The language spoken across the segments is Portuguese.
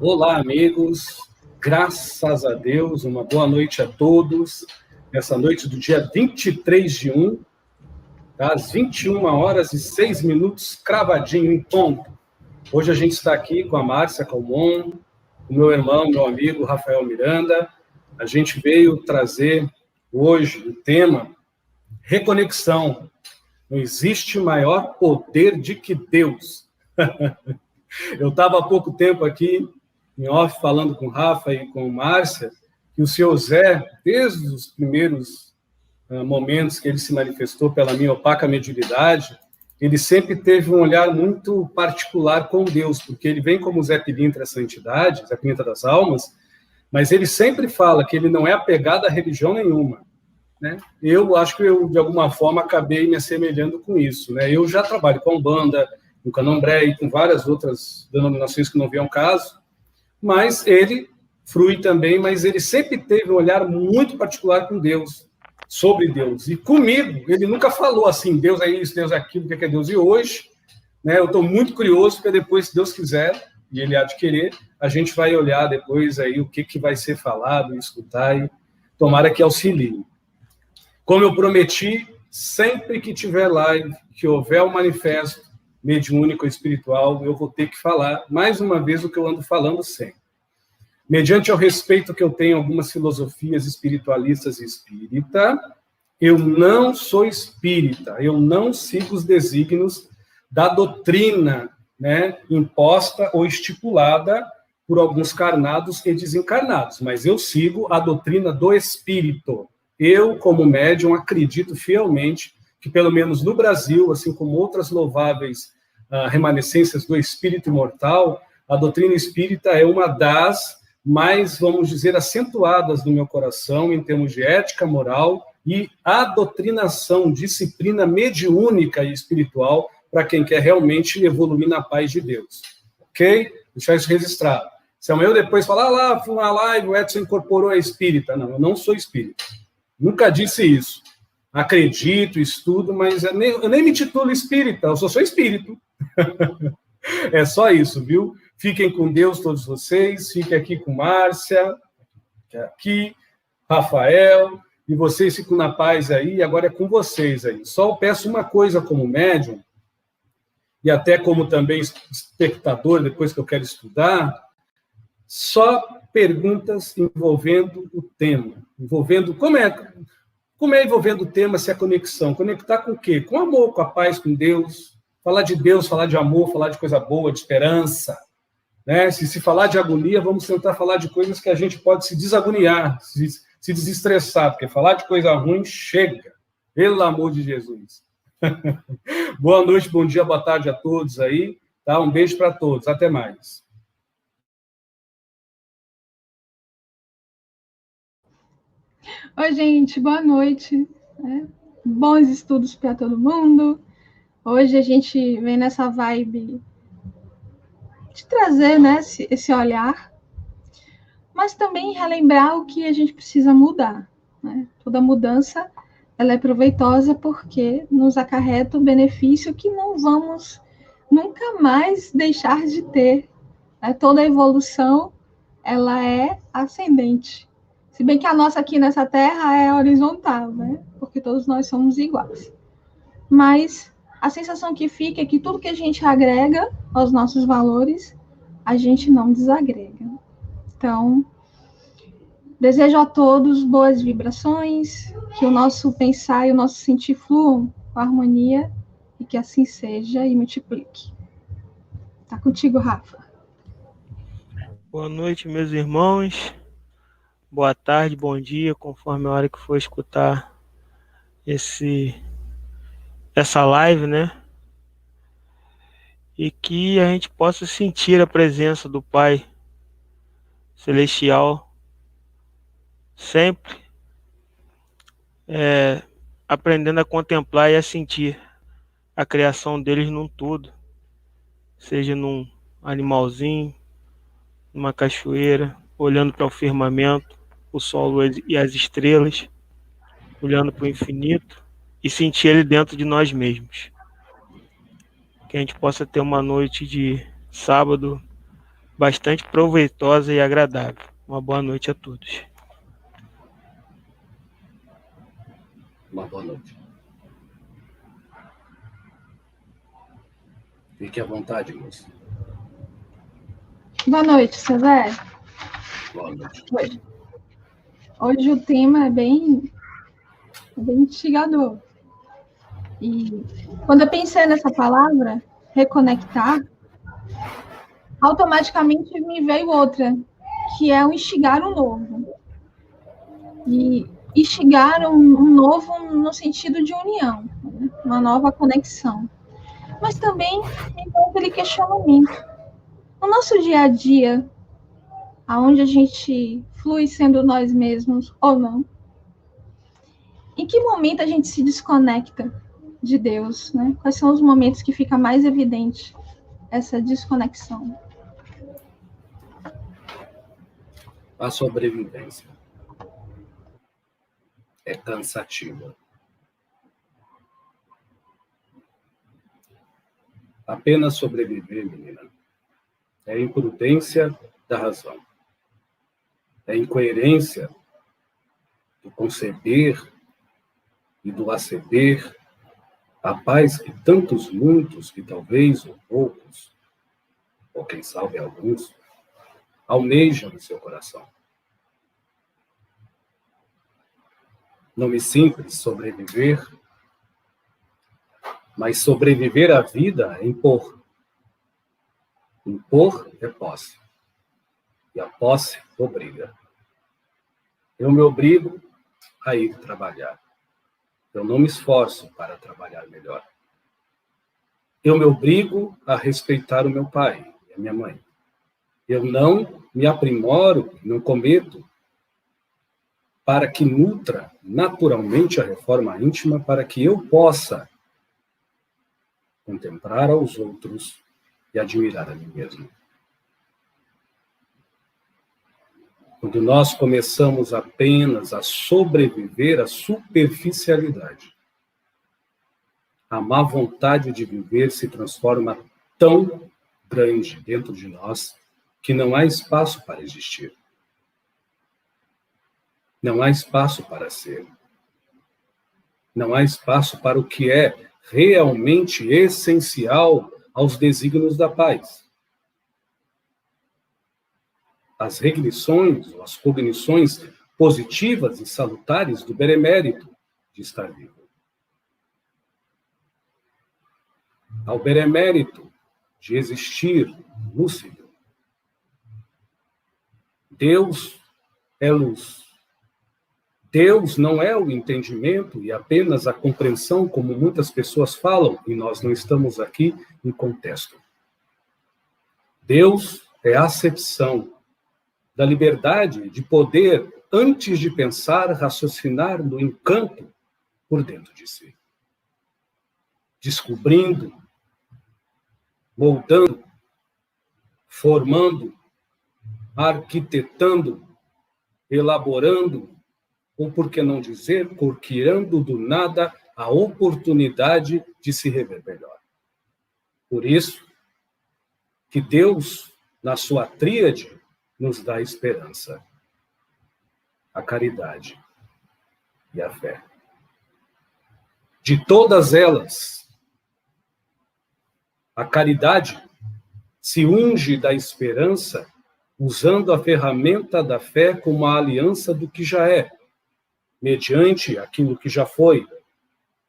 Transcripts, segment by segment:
Olá, amigos. Graças a Deus, uma boa noite a todos. Nessa noite do dia 23/1, às 21h06, cravadinho, em ponto. Hoje a gente está aqui com a Márcia Calmon, o meu irmão, meu amigo Rafael Miranda. A gente veio trazer hoje o tema reconexão. Não existe maior poder de que Deus. Eu estava há pouco tempo aqui, em off, falando com o Rafa e com a Márcia, que o senhor Zé, desde os primeiros momentos que ele se manifestou pela minha opaca mediunidade, ele sempre teve um olhar muito particular com Deus, porque ele vem como Zé Pilintra, essa entidade, Zé Pilintra das Almas, mas ele sempre fala que ele não é apegado a religião nenhuma. Né? Eu acho que eu, de alguma forma, acabei me assemelhando com isso. Né? Eu já trabalho com Umbanda, com Candomblé e com várias outras denominações que não vêm ao caso, mas ele frui também, mas ele sempre teve um olhar muito particular com Deus, sobre Deus. E comigo, ele nunca falou assim, Deus é isso, Deus é aquilo, o que é Deus? E hoje, né, eu estou muito curioso, porque depois, se Deus quiser, e ele há de querer, a gente vai olhar depois aí o que vai ser falado, escutar e tomara que auxilie. Como eu prometi, sempre que tiver live, que houver um manifesto mediúnico ou espiritual, eu vou ter que falar, mais uma vez, o que eu ando falando sempre. Mediante ao respeito que eu tenho a algumas filosofias espiritualistas e espírita, eu não sou espírita, eu não sigo os desígnios da doutrina, né, imposta ou estipulada por alguns carnados e desencarnados, mas eu sigo a doutrina do espírito. Eu, como médium, acredito fielmente que, pelo menos no Brasil, assim como outras louváveis remanescências do espírito imortal, a doutrina espírita é uma das mais, vamos dizer, acentuadas no meu coração em termos de ética, moral e adoutrinação, disciplina mediúnica e espiritual para quem quer realmente evoluir na paz de Deus. Ok? Deixar isso registrado. Se amanhã eu depois falar, lá, fui uma live, o Edson incorporou a espírita. Não, eu não sou espírita. Nunca disse isso. Acredito, estudo, mas eu nem me titulo espírita, eu só sou espírito. É só isso, viu? Fiquem com Deus todos vocês, fiquem aqui com Márcia, aqui, Rafael, e vocês ficam na paz aí, agora é com vocês aí. Só eu peço uma coisa como médium, e até como também espectador, depois que eu quero estudar, só perguntas envolvendo o tema, envolvendo como é envolvendo o tema se é conexão? Conectar com o quê? Com amor, com a paz, com Deus. Falar de Deus, falar de amor, falar de coisa boa, de esperança. Né? Se falar de agonia, vamos tentar falar de coisas que a gente pode se desagoniar, se desestressar, porque falar de coisa ruim chega. Pelo amor de Jesus. Boa noite, bom dia, boa tarde a todos aí. Tá? Um beijo para todos. Até mais. Oi, gente, boa noite. Bons estudos para todo mundo. Hoje a gente vem nessa vibe de trazer, né, esse olhar, mas também relembrar o que a gente precisa mudar. Né? Toda mudança ela é proveitosa porque nos acarreta o benefício que não vamos nunca mais deixar de ter. Né? Toda evolução ela é ascendente. Se bem que a nossa aqui nessa terra é horizontal, né? Porque todos nós somos iguais. Mas a sensação que fica é que tudo que a gente agrega aos nossos valores, a gente não desagrega. Então, desejo a todos boas vibrações, que o nosso pensar e o nosso sentir fluam com harmonia e que assim seja e multiplique. Tá contigo, Rafa. Boa noite, meus irmãos. Boa tarde, bom dia, conforme a hora que for escutar essa live, né? E que a gente possa sentir a presença do Pai Celestial sempre aprendendo a contemplar e a sentir a criação deles num todo, seja num animalzinho, numa cachoeira, olhando para o firmamento, o sol e as estrelas, olhando para o infinito e sentir ele dentro de nós mesmos. Que a gente possa ter uma noite de sábado bastante proveitosa e agradável. Uma boa noite a todos. Uma boa noite. Fique à vontade, moço. Boa noite, Severo. Boa noite. Hoje o tema é bem instigador. E quando eu pensei nessa palavra, reconectar, automaticamente me veio outra, que é o instigar o novo. E instigar um novo no sentido de união, né? Uma nova conexão. Mas também tem aquele questionamento. No nosso dia a dia, aonde a gente flui sendo nós mesmos ou não, em que momento a gente se desconecta de Deus, né? Quais são os momentos que fica mais evidente essa desconexão? A sobrevivência é cansativa. Apenas sobreviver, menina, é imprudência da razão. É incoerência do conceber e do aceder a paz que tantos, muitos, que talvez, ou poucos, ou quem sabe alguns, almejam no seu coração. Nome simples, sobreviver, mas sobreviver à vida é impor. Impor é posse. E a posse obriga. Eu me obrigo a ir trabalhar. Eu não me esforço para trabalhar melhor. Eu me obrigo a respeitar o meu pai e a minha mãe. Eu não me aprimoro, não cometo, para que nutra naturalmente a reforma íntima, para que eu possa contemplar aos outros e admirar a mim mesmo. Quando nós começamos apenas a sobreviver à superficialidade, a má vontade de viver se transforma tão grande dentro de nós que não há espaço para existir. Não há espaço para ser. Não há espaço para o que é realmente essencial aos desígnios da paz. As regnições, as cognições positivas e salutares do benemérito de estar vivo. Ao benemérito de existir lúcido. Deus é luz. Deus não é o entendimento e apenas a compreensão, como muitas pessoas falam, e nós não estamos aqui em contexto. Deus é a acepção da liberdade de poder, antes de pensar, raciocinar no encanto por dentro de si. Descobrindo, moldando, formando, arquitetando, elaborando, ou por que não dizer, criando do nada a oportunidade de se rever melhor. Por isso que Deus, na sua tríade, nos dá esperança, a caridade e a fé. De todas elas, a caridade se unge da esperança, usando a ferramenta da fé como a aliança do que já é, mediante aquilo que já foi,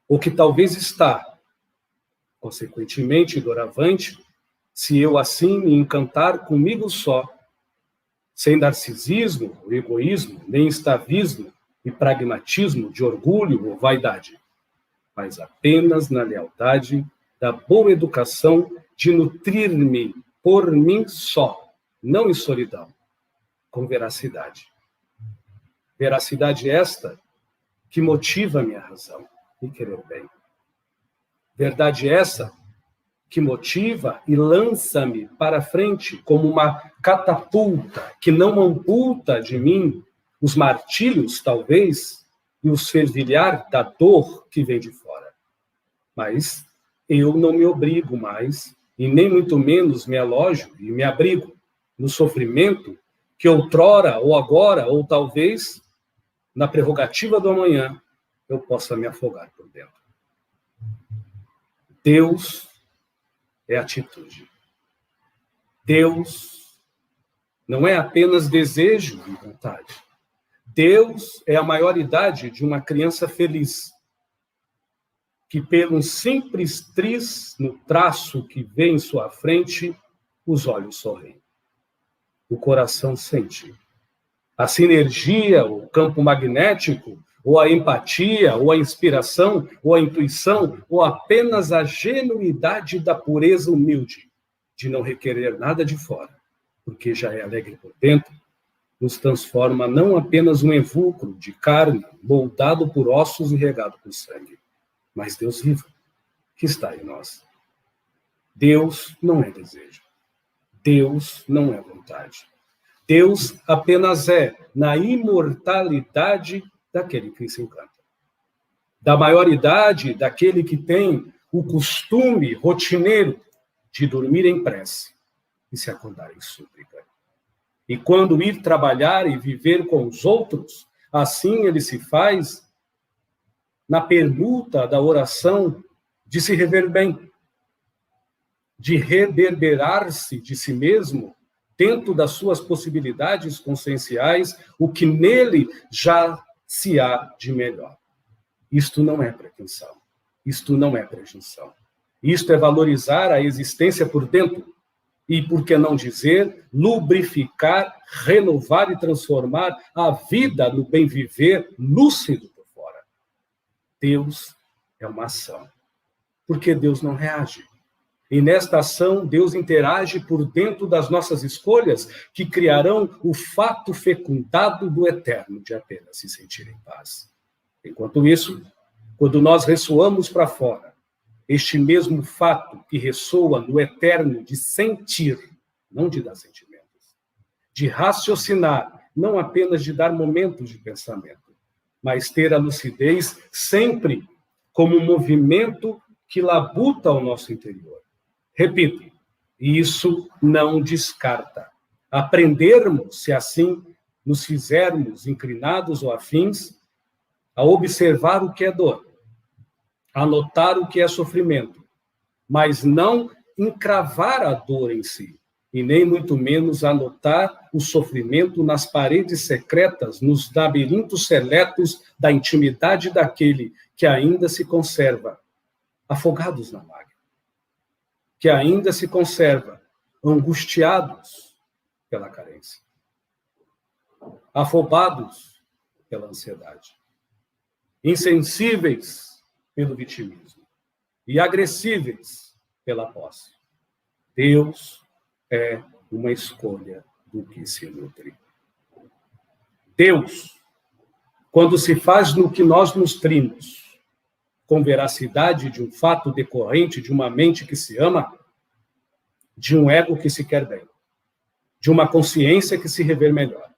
ou que talvez está. Consequentemente, doravante, se eu assim me encantar comigo só, sem narcisismo ou egoísmo, nem estavismo e pragmatismo de orgulho ou vaidade, mas apenas na lealdade da boa educação de nutrir-me por mim só, não em solidão, com veracidade. Veracidade esta que motiva a minha razão em querer bem. Verdade essa que motiva e lança-me para frente como uma catapulta que não ampulta de mim os martírios, talvez, e os fervilhar da dor que vem de fora. Mas eu não me obrigo mais, e nem muito menos me alojo e me abrigo no sofrimento que outrora, ou agora, ou talvez, na prerrogativa do amanhã, eu possa me afogar por dentro. Deus é atitude. Deus não é apenas desejo e vontade. Deus é a maioridade de uma criança feliz, que pelo simples tris no traço que vê em sua frente, os olhos sorriem. O coração sente. A sinergia, o campo magnético, ou a empatia, ou a inspiração, ou a intuição, ou apenas a genuinidade da pureza humilde, de não requerer nada de fora, porque já é alegre por dentro, nos transforma não apenas um evúlcro de carne, moldado por ossos e regado por sangue, mas Deus vivo, que está em nós. Deus não é desejo. Deus não é vontade. Deus apenas é na imortalidade daquele que se encanta. Da maioridade daquele que tem o costume rotineiro de dormir em prece e se acordar em súplica. E quando ir trabalhar e viver com os outros, assim ele se faz na permuta da oração de se rever bem, de reverberar-se de si mesmo, dentro das suas possibilidades conscienciais, o que nele já se há de melhor. Isto não é pretensão, isto não é presunção. Isto é valorizar a existência por dentro e, por que não dizer, lubrificar, renovar e transformar a vida no bem viver lúcido por fora. Deus é uma ação, porque Deus não reage. E nesta ação, Deus interage por dentro das nossas escolhas, que criarão o fato fecundado do eterno de apenas se sentir em paz. Enquanto isso, quando nós ressoamos para fora, este mesmo fato que ressoa no eterno de sentir, não de dar sentimentos, de raciocinar, não apenas de dar momentos de pensamento, mas ter a lucidez sempre como um movimento que labuta ao nosso interior. Repito, isso não descarta. Aprendermos, se assim nos fizermos inclinados ou afins, a observar o que é dor, a notar o que é sofrimento, mas não encravar a dor em si, e nem muito menos anotar o sofrimento nas paredes secretas, nos labirintos seletos da intimidade daquele que ainda se conserva, afogados na mágoa, que ainda se conserva angustiados pela carência, afobados pela ansiedade, insensíveis pelo vitimismo e agressíveis pela posse. Deus é uma escolha do que se nutre. Deus, quando se faz no que nós nutrimos, com veracidade de um fato decorrente de uma mente que se ama, de um ego que se quer bem, de uma consciência que se rever melhor,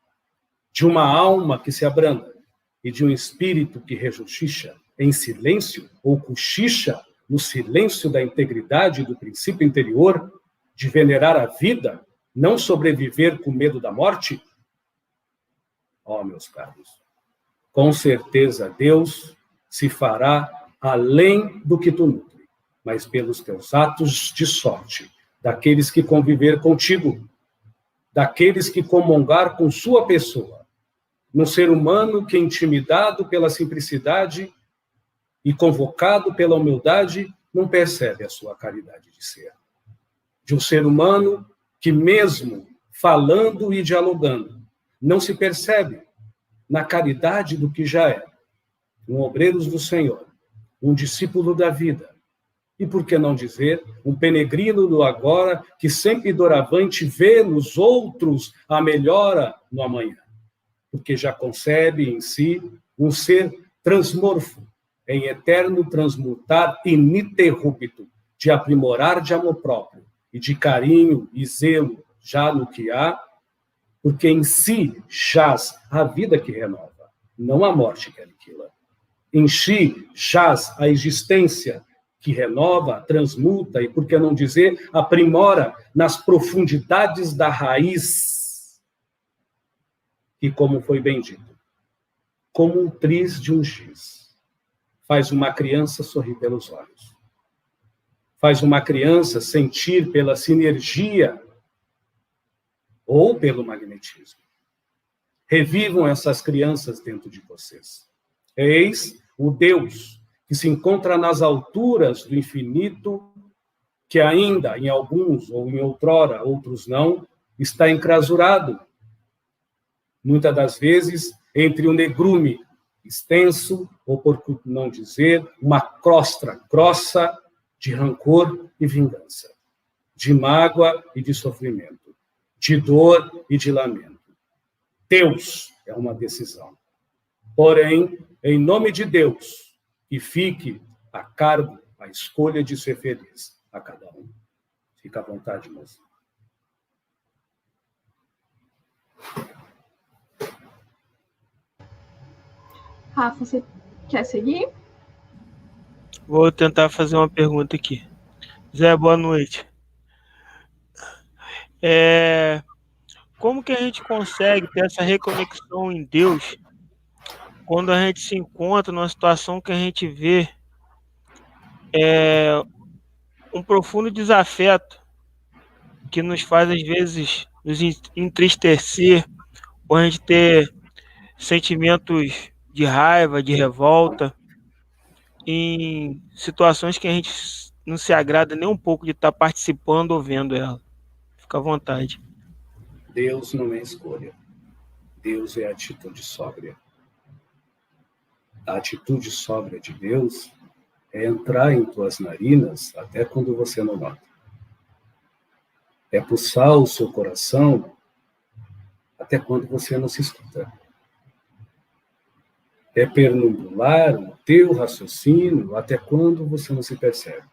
de uma alma que se abranda e de um espírito que rejustiça em silêncio ou cochicha no silêncio da integridade do princípio interior, de venerar a vida, não sobreviver com medo da morte? Ó, meus caros, com certeza Deus se fará além do que tu nutre, mas pelos teus atos de sorte, daqueles que conviver contigo, daqueles que comungar com sua pessoa, num ser humano que, intimidado pela simplicidade e convocado pela humildade, não percebe a sua caridade de ser. De um ser humano que, mesmo falando e dialogando, não se percebe na caridade do que já é, um obreiro do Senhor, um discípulo da vida, e por que não dizer, um peregrino do agora, que sempre doravante vê nos outros a melhora no amanhã, porque já concebe em si um ser transmorfo, em eterno transmutar ininterrupto, de aprimorar de amor próprio, e de carinho e zelo já no que há, porque em si jaz a vida que renova, não a morte que aniquila. Em si jaz a existência que renova, transmuta e, por que não dizer, aprimora nas profundidades da raiz. E como foi bem dito, como um triz de um giz, faz uma criança sorrir pelos olhos. Faz uma criança sentir pela sinergia ou pelo magnetismo. Revivam essas crianças dentro de vocês. Eis o Deus que se encontra nas alturas do infinito, que ainda, em alguns, ou em outrora, outros não, está encrasurado. Muitas das vezes, entre um negrume extenso, ou por não dizer, uma crosta grossa de rancor e vingança, de mágoa e de sofrimento, de dor e de lamento. Deus é uma decisão. Porém, em nome de Deus, que fique a cargo a escolha de ser feliz a cada um. Fica à vontade, moça. Rafa, você quer seguir? Vou tentar fazer uma pergunta aqui. Zé, boa noite. Como que a gente consegue ter essa reconexão em Deus quando a gente se encontra numa situação que a gente vê um profundo desafeto que nos faz, às vezes, nos entristecer, ou a gente ter sentimentos de raiva, de revolta, em situações que a gente não se agrada nem um pouco de estar participando ou vendo ela. Fica à vontade. Deus não é escolha. Deus é atitude sóbria. A atitude sóbria de Deus é entrar em tuas narinas até quando você não nota. É pulsar o seu coração até quando você não se escuta. É pernubular o teu raciocínio até quando você não se percebe.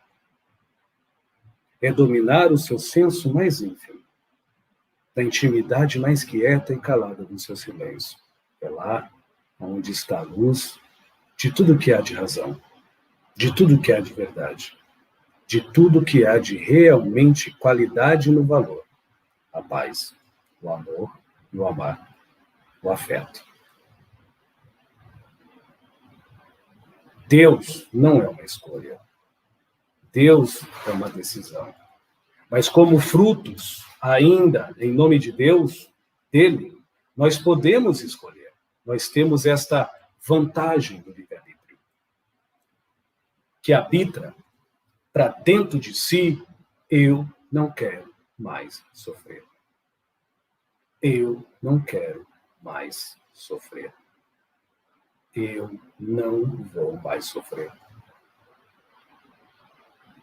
É dominar o seu senso mais ínfimo, da intimidade mais quieta e calada do seu silêncio. É lá onde está a luz de tudo que há de razão, de tudo que há de verdade, de tudo que há de realmente qualidade no valor. A paz, o amor e o amar, o afeto. Deus não é uma escolha. Deus é uma decisão. Mas como frutos, ainda, em nome de Deus, dele, nós podemos escolher. Nós temos esta vantagem do livre-arbítrio, que habita para dentro de si, eu não quero mais sofrer. Eu não quero mais sofrer. Eu não vou mais sofrer.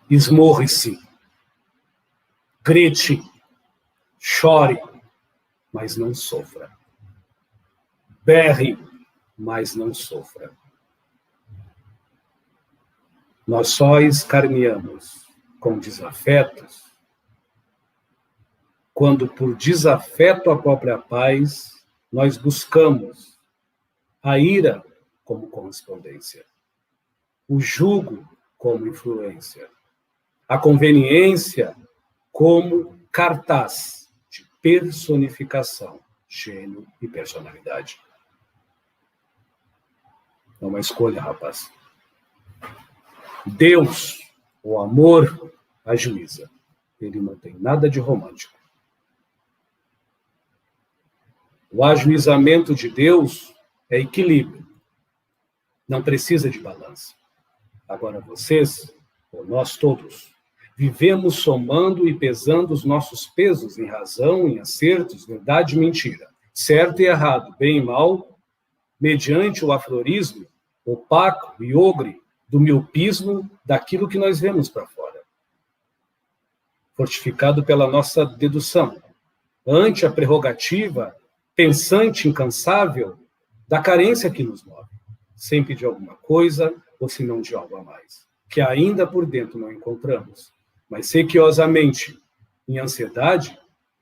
Esmorre-se, grite, chore, mas não sofra. Berre, mas não sofra. Nós só escarneamos com desafetos quando, por desafeto à própria paz, nós buscamos a ira como correspondência, o jugo como influência, a conveniência como cartaz de personificação, gênio e personalidade. É uma escolha, rapaz. Deus, o amor, ajuiza. Ele não tem nada de romântico. O ajuizamento de Deus é equilíbrio. Não precisa de balanço. Agora vocês, ou nós todos, vivemos somando e pesando os nossos pesos em razão, em acertos, verdade e mentira, certo e errado, bem e mal, mediante o aflorismo opaco e ogre do miopismo daquilo que nós vemos para fora. Fortificado pela nossa dedução, ante a prerrogativa pensante incansável da carência que nos move, sempre de alguma coisa ou se não de algo a mais, que ainda por dentro não encontramos, mas sequiosamente, em ansiedade,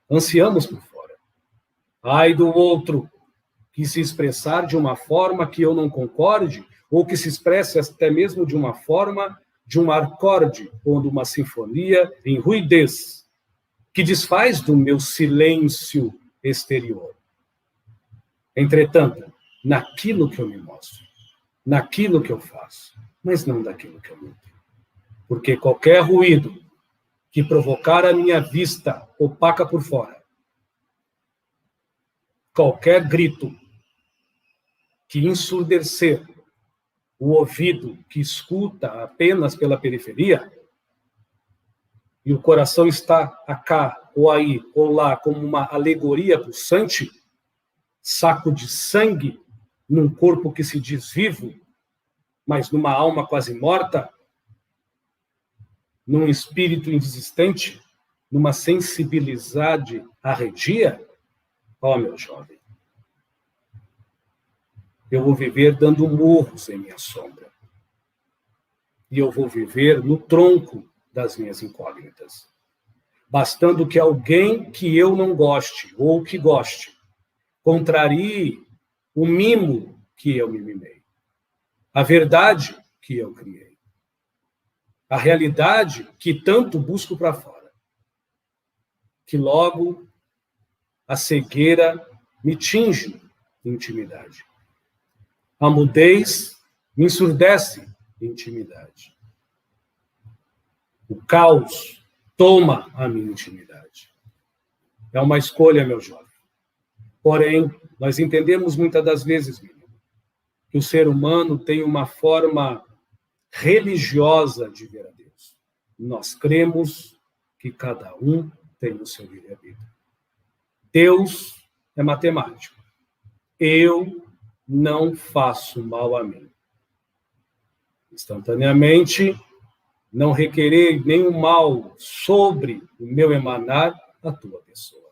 ansiamos por fora. Ai do outro, que se expressar de uma forma que eu não concorde, ou que se expresse até mesmo de uma forma de um acorde ou de uma sinfonia em ruidez, que desfaz do meu silêncio exterior. Entretanto, naquilo que eu me mostro, naquilo que eu faço, mas não daquilo que eu nutro. Porque qualquer ruído que provocar a minha vista opaca por fora, qualquer grito que ensurdecer o ouvido que escuta apenas pela periferia, e o coração está acá, ou aí, ou lá, como uma alegoria pulsante, saco de sangue num corpo que se diz vivo, mas numa alma quase morta, num espírito inexistente, numa sensibilidade arredia, ó, meu jovem, eu vou viver dando murros em minha sombra. E eu vou viver no tronco das minhas incógnitas. Bastando que alguém que eu não goste, ou que goste, contrarie o mimo que eu me mimei. A verdade que eu criei. A realidade que tanto busco para fora. Que logo a cegueira me tinge de intimidade. A mudez me ensurdece de intimidade. O caos toma a minha intimidade. É uma escolha, meu jovem. Porém, nós entendemos muitas das vezes, menino, que o ser humano tem uma forma religiosa de ver a Deus. Nós cremos que cada um tem o seu livre-arbítrio. Deus é matemático. Eu não faço mal a mim. Instantaneamente, não requerer nenhum mal sobre o meu emanar a tua pessoa.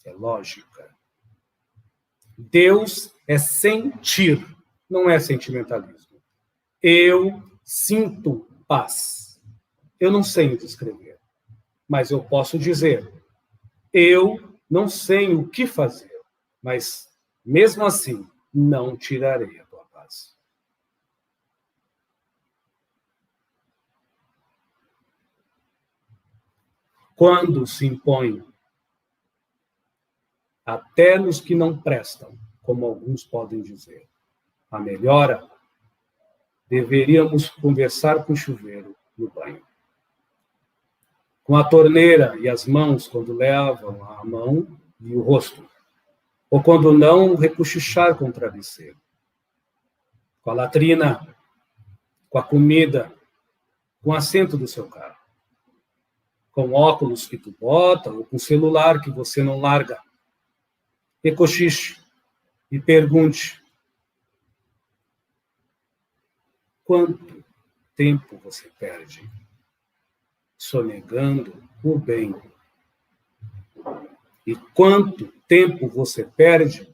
É lógica. Deus é sentir, não é sentimentalismo. Eu sinto paz. Eu não sei descrever, mas eu posso dizer, eu não sei o que fazer, mas mesmo assim, não tirarei a tua paz. Quando se impõe até nos que não prestam, como alguns podem dizer, a melhora, deveríamos conversar com o chuveiro no banho. Com a torneira e as mãos, quando levam a mão e o rosto. Ou quando não, recochichar com o travesseiro. Com a latrina, com a comida, com o assento do seu carro. Com óculos que tu bota, ou com celular que você não larga. Recochiche e pergunte: quanto tempo você perde sonegando o bem? E quanto tempo você perde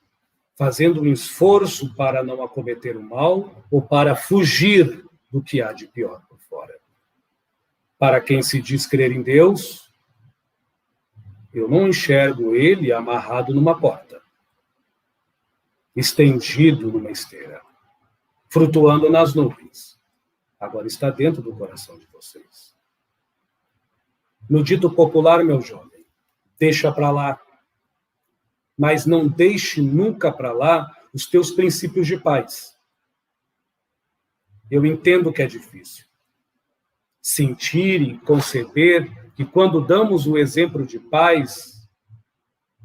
fazendo um esforço para não acometer o mal ou para fugir do que há de pior por fora? Para quem se diz crer em Deus, eu não enxergo ele amarrado numa porta, estendido numa esteira, flutuando nas nuvens. Agora está dentro do coração de vocês. No dito popular, meu jovem, deixa para lá. Mas não deixe nunca para lá os teus princípios de paz. Eu entendo que é difícil. Sentir e conceber que quando damos o exemplo de paz,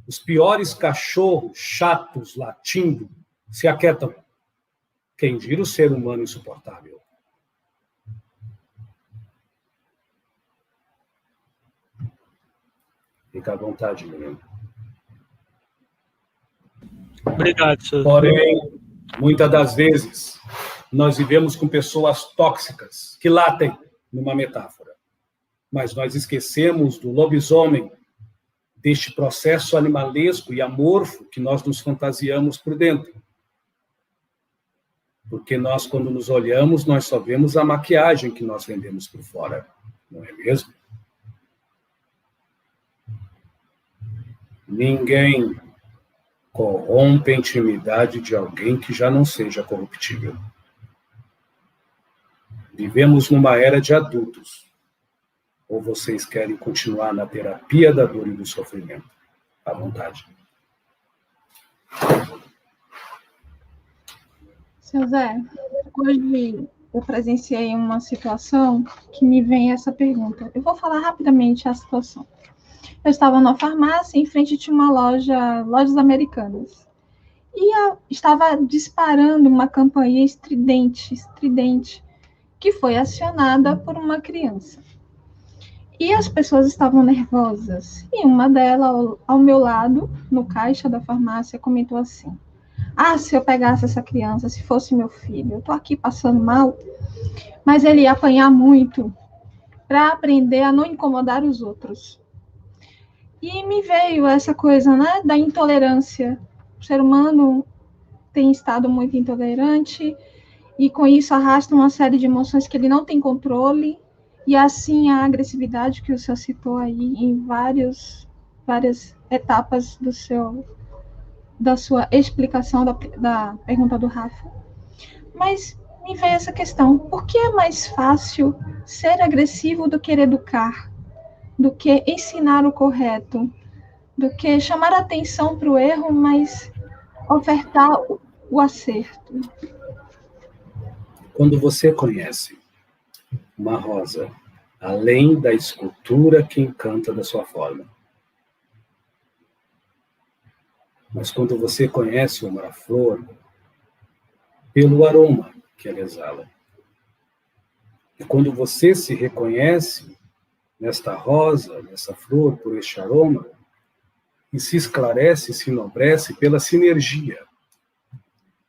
os piores cachorros chatos latindo se aquietam. Quem dirá o ser humano insuportável? Fica à vontade, menino. Obrigado, senhor. Porém, muitas das vezes, nós vivemos com pessoas tóxicas que latem numa metáfora. Mas nós esquecemos do lobisomem, deste processo animalesco e amorfo que nós nos fantasiamos por dentro. Porque nós, quando nos olhamos, nós só vemos a maquiagem que nós vendemos por fora. Não é mesmo? Ninguém corrompe a intimidade de alguém que já não seja corruptível. Vivemos numa era de adultos. Ou vocês querem continuar na terapia da dor e do sofrimento? À vontade. Seu Zé, hoje eu presenciei uma situação que me vem essa pergunta. Eu vou falar rapidamente a situação. Eu estava numa farmácia, em frente tinha uma lojas americanas. E estava disparando uma campainha estridente, que foi acionada por uma criança. E as pessoas estavam nervosas. E uma delas, ao meu lado, no caixa da farmácia, comentou assim: se eu pegasse essa criança, se fosse meu filho, eu tô aqui passando mal, mas ele ia apanhar muito para aprender a não incomodar os outros. E me veio essa coisa, né, da intolerância. O ser humano tem estado muito intolerante e com isso arrasta uma série de emoções que ele não tem controle, e assim a agressividade que o senhor citou aí em várias etapas da sua explicação da pergunta do Rafa. Mas me veio essa questão: por que é mais fácil ser agressivo do que educar, do que ensinar o correto, do que chamar atenção para o erro, mas ofertar o acerto? Quando você conhece uma rosa, além da escultura que encanta da sua forma, mas quando você conhece uma flor pelo aroma que ela exala, e quando você se reconhece nesta rosa, nessa flor, por este aroma, e se esclarece, se enobrece pela sinergia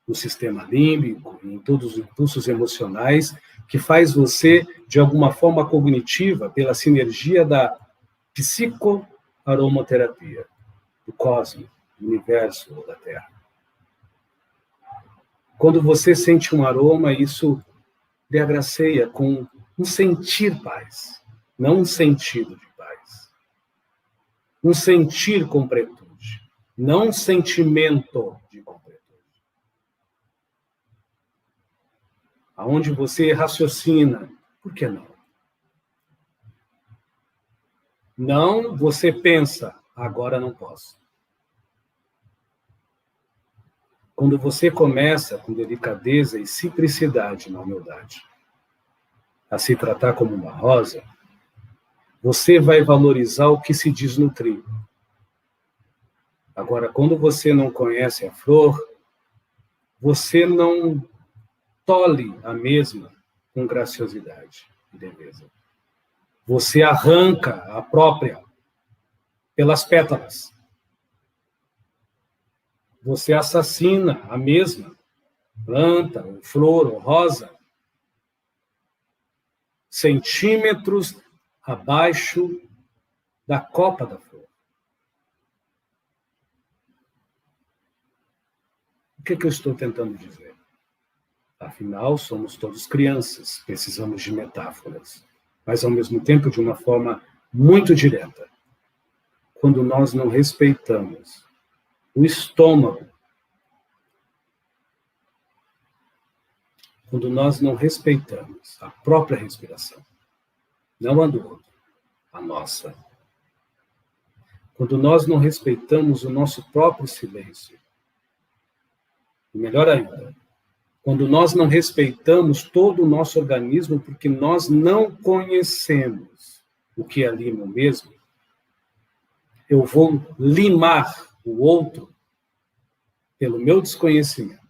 no sistema límbico, em todos os impulsos emocionais, que faz você, de alguma forma cognitiva, pela sinergia da psicoaromaterapia, do cosmos, do universo ou da Terra. Quando você sente um aroma, isso lhe agraceia com um sentir paz, não um sentido de paz. Um sentir completude, não um sentimento de completude. Aonde você raciocina, por que não? Não, você pensa, agora não posso. Quando você começa com delicadeza e simplicidade na humildade a se tratar como uma rosa, você vai valorizar o que se diz no trigo. Agora, quando você não conhece a flor, você não tolhe a mesma com graciosidade e leveza. Você arranca a própria pelas pétalas. Você assassina a mesma planta, ou flor, ou rosa, centímetros abaixo da copa da flor. O que eu estou tentando dizer? Afinal, somos todos crianças, precisamos de metáforas, mas ao mesmo tempo de uma forma muito direta. Quando nós não respeitamos o estômago, quando nós não respeitamos a própria respiração, não a do outro, a nossa. Quando nós não respeitamos o nosso próprio silêncio, e melhor ainda, quando nós não respeitamos todo o nosso organismo porque nós não conhecemos o que é lima mesmo, eu vou limar o outro pelo meu desconhecimento.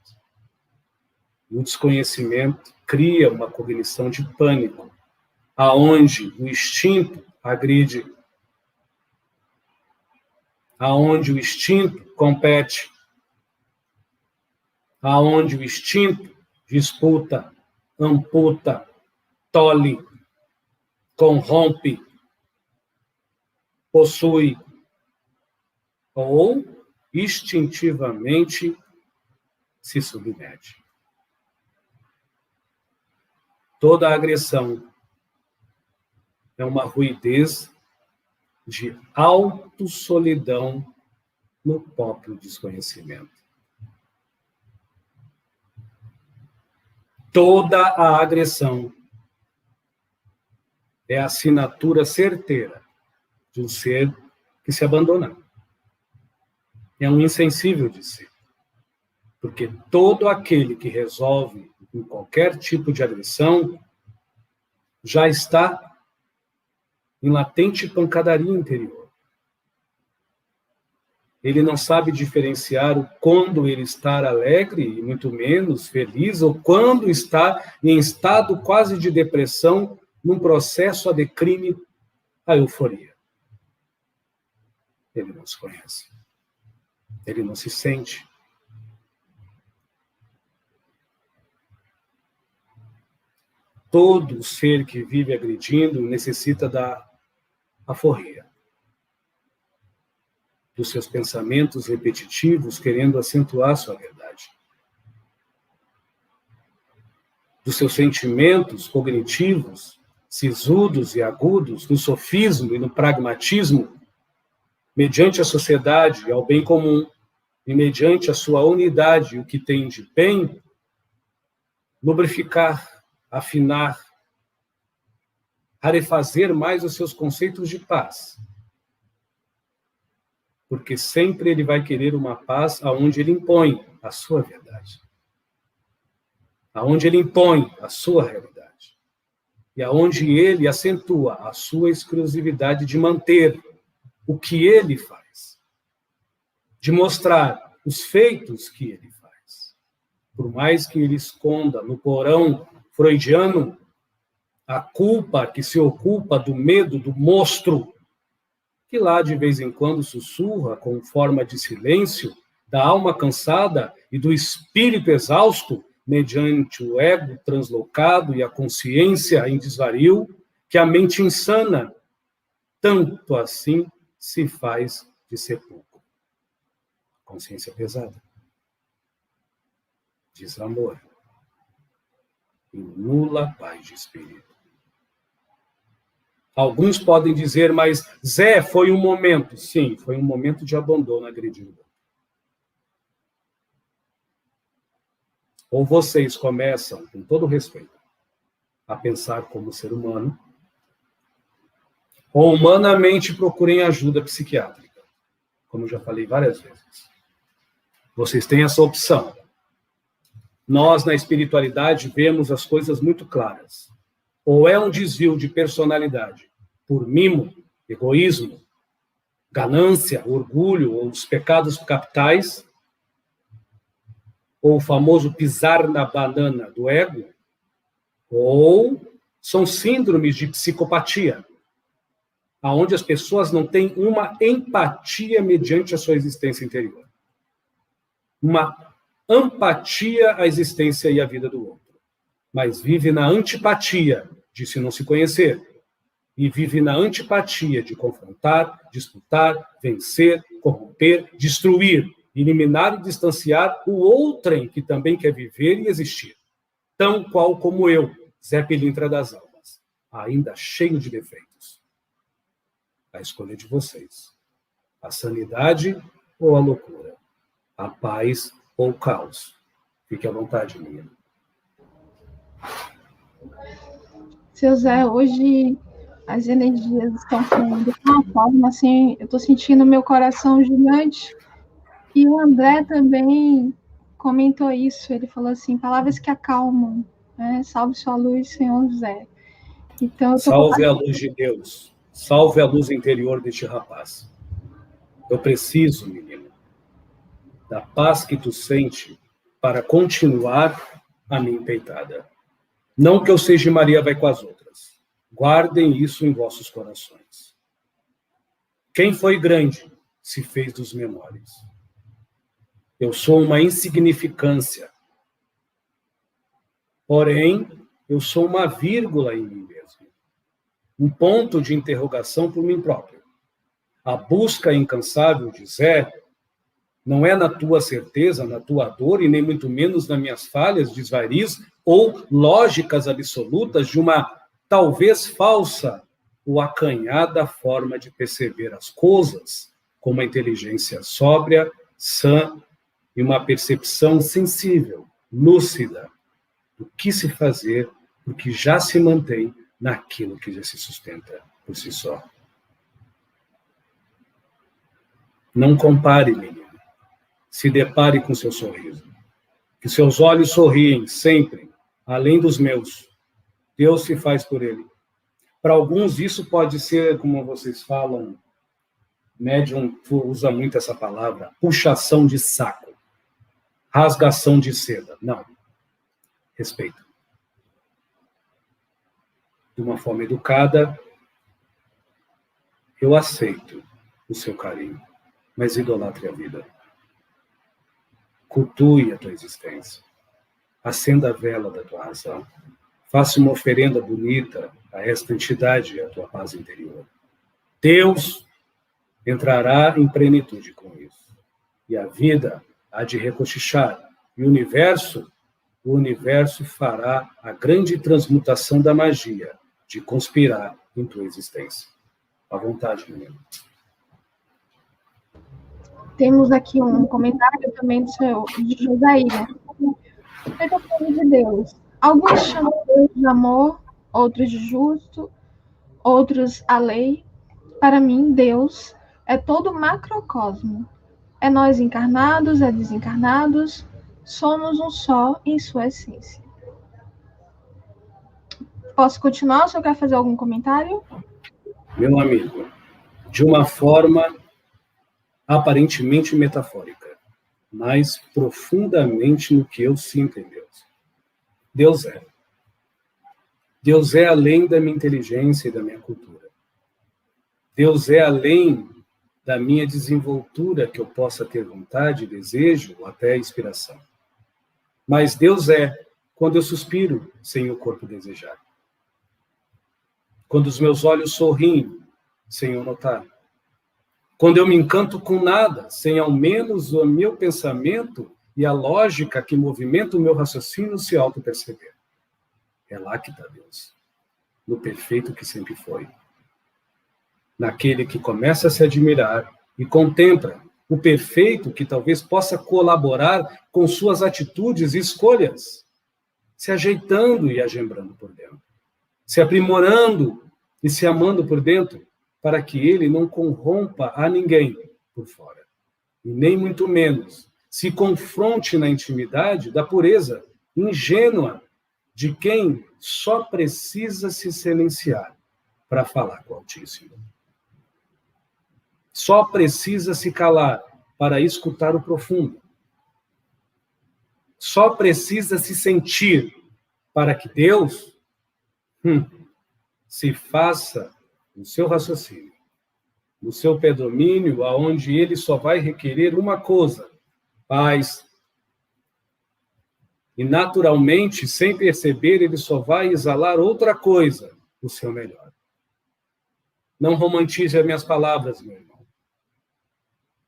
E o desconhecimento cria uma cognição de pânico, aonde o instinto agride, aonde o instinto compete, aonde o instinto disputa, amputa, tolhe, corrompe, possui, ou instintivamente se submete. Toda agressão é uma ruidez de autossolidão no próprio desconhecimento. Toda a agressão é a assinatura certeira de um ser que se abandona. É um insensível de si. Porque todo aquele que resolve em qualquer tipo de agressão já está em latente pancadaria interior. Ele não sabe diferenciar o quando ele está alegre, e muito menos feliz, ou quando está em estado quase de depressão, num processo a declínio, a euforia. Ele não se conhece. Ele não se sente. Todo ser que vive agredindo necessita da aforria, dos seus pensamentos repetitivos querendo acentuar sua verdade, dos seus sentimentos cognitivos, sisudos e agudos, no sofismo e no pragmatismo, mediante a sociedade e ao bem comum, e mediante a sua unidade, o que tem de bem, lubrificar, afinar, rarefazer mais os seus conceitos de paz. Porque sempre ele vai querer uma paz aonde ele impõe a sua verdade. Aonde ele impõe a sua realidade. E aonde ele acentua a sua exclusividade de manter o que ele faz. De mostrar os feitos que ele faz. Por mais que ele esconda no porão freudiano a culpa que se ocupa do medo do monstro, que lá de vez em quando sussurra com forma de silêncio, da alma cansada e do espírito exausto, mediante o ego translocado e a consciência em desvario, que a mente insana, tanto assim, se faz de sepulcro. Consciência pesada. Desamor. E nula paz de espírito. Alguns podem dizer, mas Zé, foi um momento. Sim, foi um momento de abandono agredido. Ou vocês começam, com todo respeito, a pensar como ser humano, ou humanamente procurem ajuda psiquiátrica, como eu já falei várias vezes. Vocês têm essa opção. Nós, na espiritualidade, vemos as coisas muito claras. Ou é um desvio de personalidade por mimo, egoísmo, ganância, orgulho, ou os pecados capitais, ou o famoso pisar na banana do ego, ou são síndromes de psicopatia, onde as pessoas não têm uma empatia mediante a sua existência interior. Uma empatia à existência e à vida do outro. Mas vive na antipatia de se não se conhecer. E vive na antipatia de confrontar, disputar, vencer, corromper, destruir, eliminar e distanciar o outrem que também quer viver e existir. Tão qual como eu, Zé Pilintra das Almas, ainda cheio de defeitos. A escolha de vocês. A sanidade ou a loucura. A paz ou o caos. Fique à vontade, minha. Seu Zé, hoje as energias estão fluindo de uma forma assim, eu estou sentindo meu coração gigante. E o André também comentou isso, ele falou assim, palavras que acalmam, né? Salve sua luz, Senhor Zé. Então, salve a luz de Deus, salve a luz interior deste rapaz. Eu preciso, menino, da paz que tu sente para continuar a minha empreitada. Não que eu seja Maria vai com as outras. Guardem isso em vossos corações. Quem foi grande se fez dos menores. Eu sou uma insignificância. Porém, eu sou uma vírgula em mim mesmo. Um ponto de interrogação por mim próprio. A busca incansável de Zé não é na tua certeza, na tua dor, e nem muito menos nas minhas falhas, desvarios, ou lógicas absolutas de uma talvez falsa ou acanhada forma de perceber as coisas, com uma inteligência sóbria, sã, e uma percepção sensível, lúcida, do que se fazer, do que já se mantém naquilo que já se sustenta por si só. Não compare, menino. Se depare com seu sorriso. Que seus olhos sorriem sempre, além dos meus. Deus se faz por ele. Para alguns, isso pode ser, como vocês falam, médium usa muito essa palavra, puxação de saco, rasgação de seda. Não. Respeito. De uma forma educada, eu aceito o seu carinho, mas idolatre a vida. Cultue a tua existência. Acenda a vela da tua razão. Faça uma oferenda bonita a esta entidade e a tua paz interior. Deus entrará em plenitude com isso. E a vida há de recochichar. E o universo fará a grande transmutação da magia de conspirar em tua existência. À vontade, menino. Temos aqui um comentário também de Josaíra. Feita plano de Deus. Alguns chamam Deus de amor, outros de justo, outros a lei. Para mim, Deus é todo o macrocosmo. É nós encarnados, é desencarnados, somos um só em sua essência. Posso continuar? O senhor quer fazer algum comentário? Meu amigo, de uma forma aparentemente metafórica, mas profundamente no que eu sinto em Deus. Deus é. Deus é além da minha inteligência e da minha cultura. Deus é além da minha desenvoltura que eu possa ter vontade, desejo ou até inspiração. Mas Deus é quando eu suspiro sem o corpo desejar. Quando os meus olhos sorriem sem eu notar. Quando eu me encanto com nada, sem ao menos o meu pensamento e a lógica que movimenta o meu raciocínio se auto-perceber. É lá que está Deus. No perfeito que sempre foi. Naquele que começa a se admirar e contempla o perfeito que talvez possa colaborar com suas atitudes e escolhas, se ajeitando e agembrando por dentro, se aprimorando e se amando por dentro, para que ele não corrompa a ninguém por fora, e nem muito menos se confronte na intimidade da pureza ingênua de quem só precisa se silenciar para falar com o Altíssimo. Só precisa se calar para escutar o profundo. Só precisa se sentir para que Deus se faça no seu raciocínio, no seu predomínio, aonde ele só vai requerer uma coisa, paz. E naturalmente, sem perceber, ele só vai exalar outra coisa, o seu melhor. Não romantize as minhas palavras, meu irmão.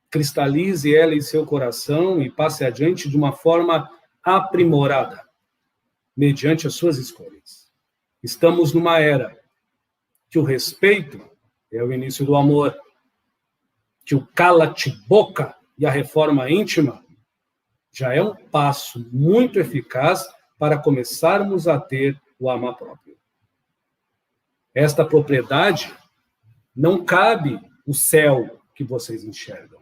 Cristalize ela em seu coração e passe adiante de uma forma aprimorada, mediante as suas escolhas. Estamos numa era que o respeito é o início do amor, que o cala-te-boca e a reforma íntima já é um passo muito eficaz para começarmos a ter o amor próprio. Esta propriedade não cabe o céu que vocês enxergam,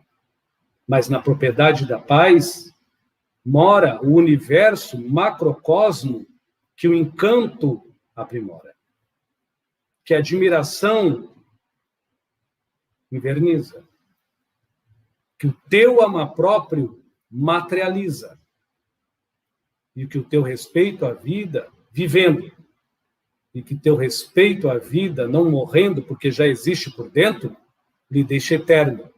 mas na propriedade da paz mora o universo macrocosmo que o encanto aprimora, que a admiração inverniza, que o teu amor próprio materializa e que o teu respeito à vida vivendo e que teu respeito à vida não morrendo porque já existe por dentro lhe deixa eterno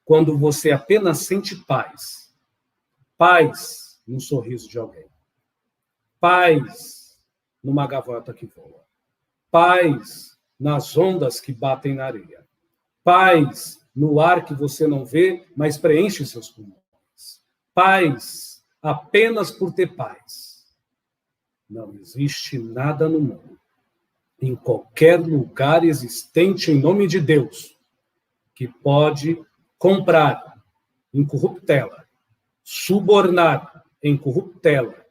quando você apenas sente paz no sorriso de alguém, paz numa gaivota que voa, paz nas ondas que batem na areia, paz no ar que você não vê, mas preenche seus pulmões. Paz apenas por ter paz. Não existe nada no mundo, em qualquer lugar existente em nome de Deus, que pode comprar em corruptela, subornar em corruptela,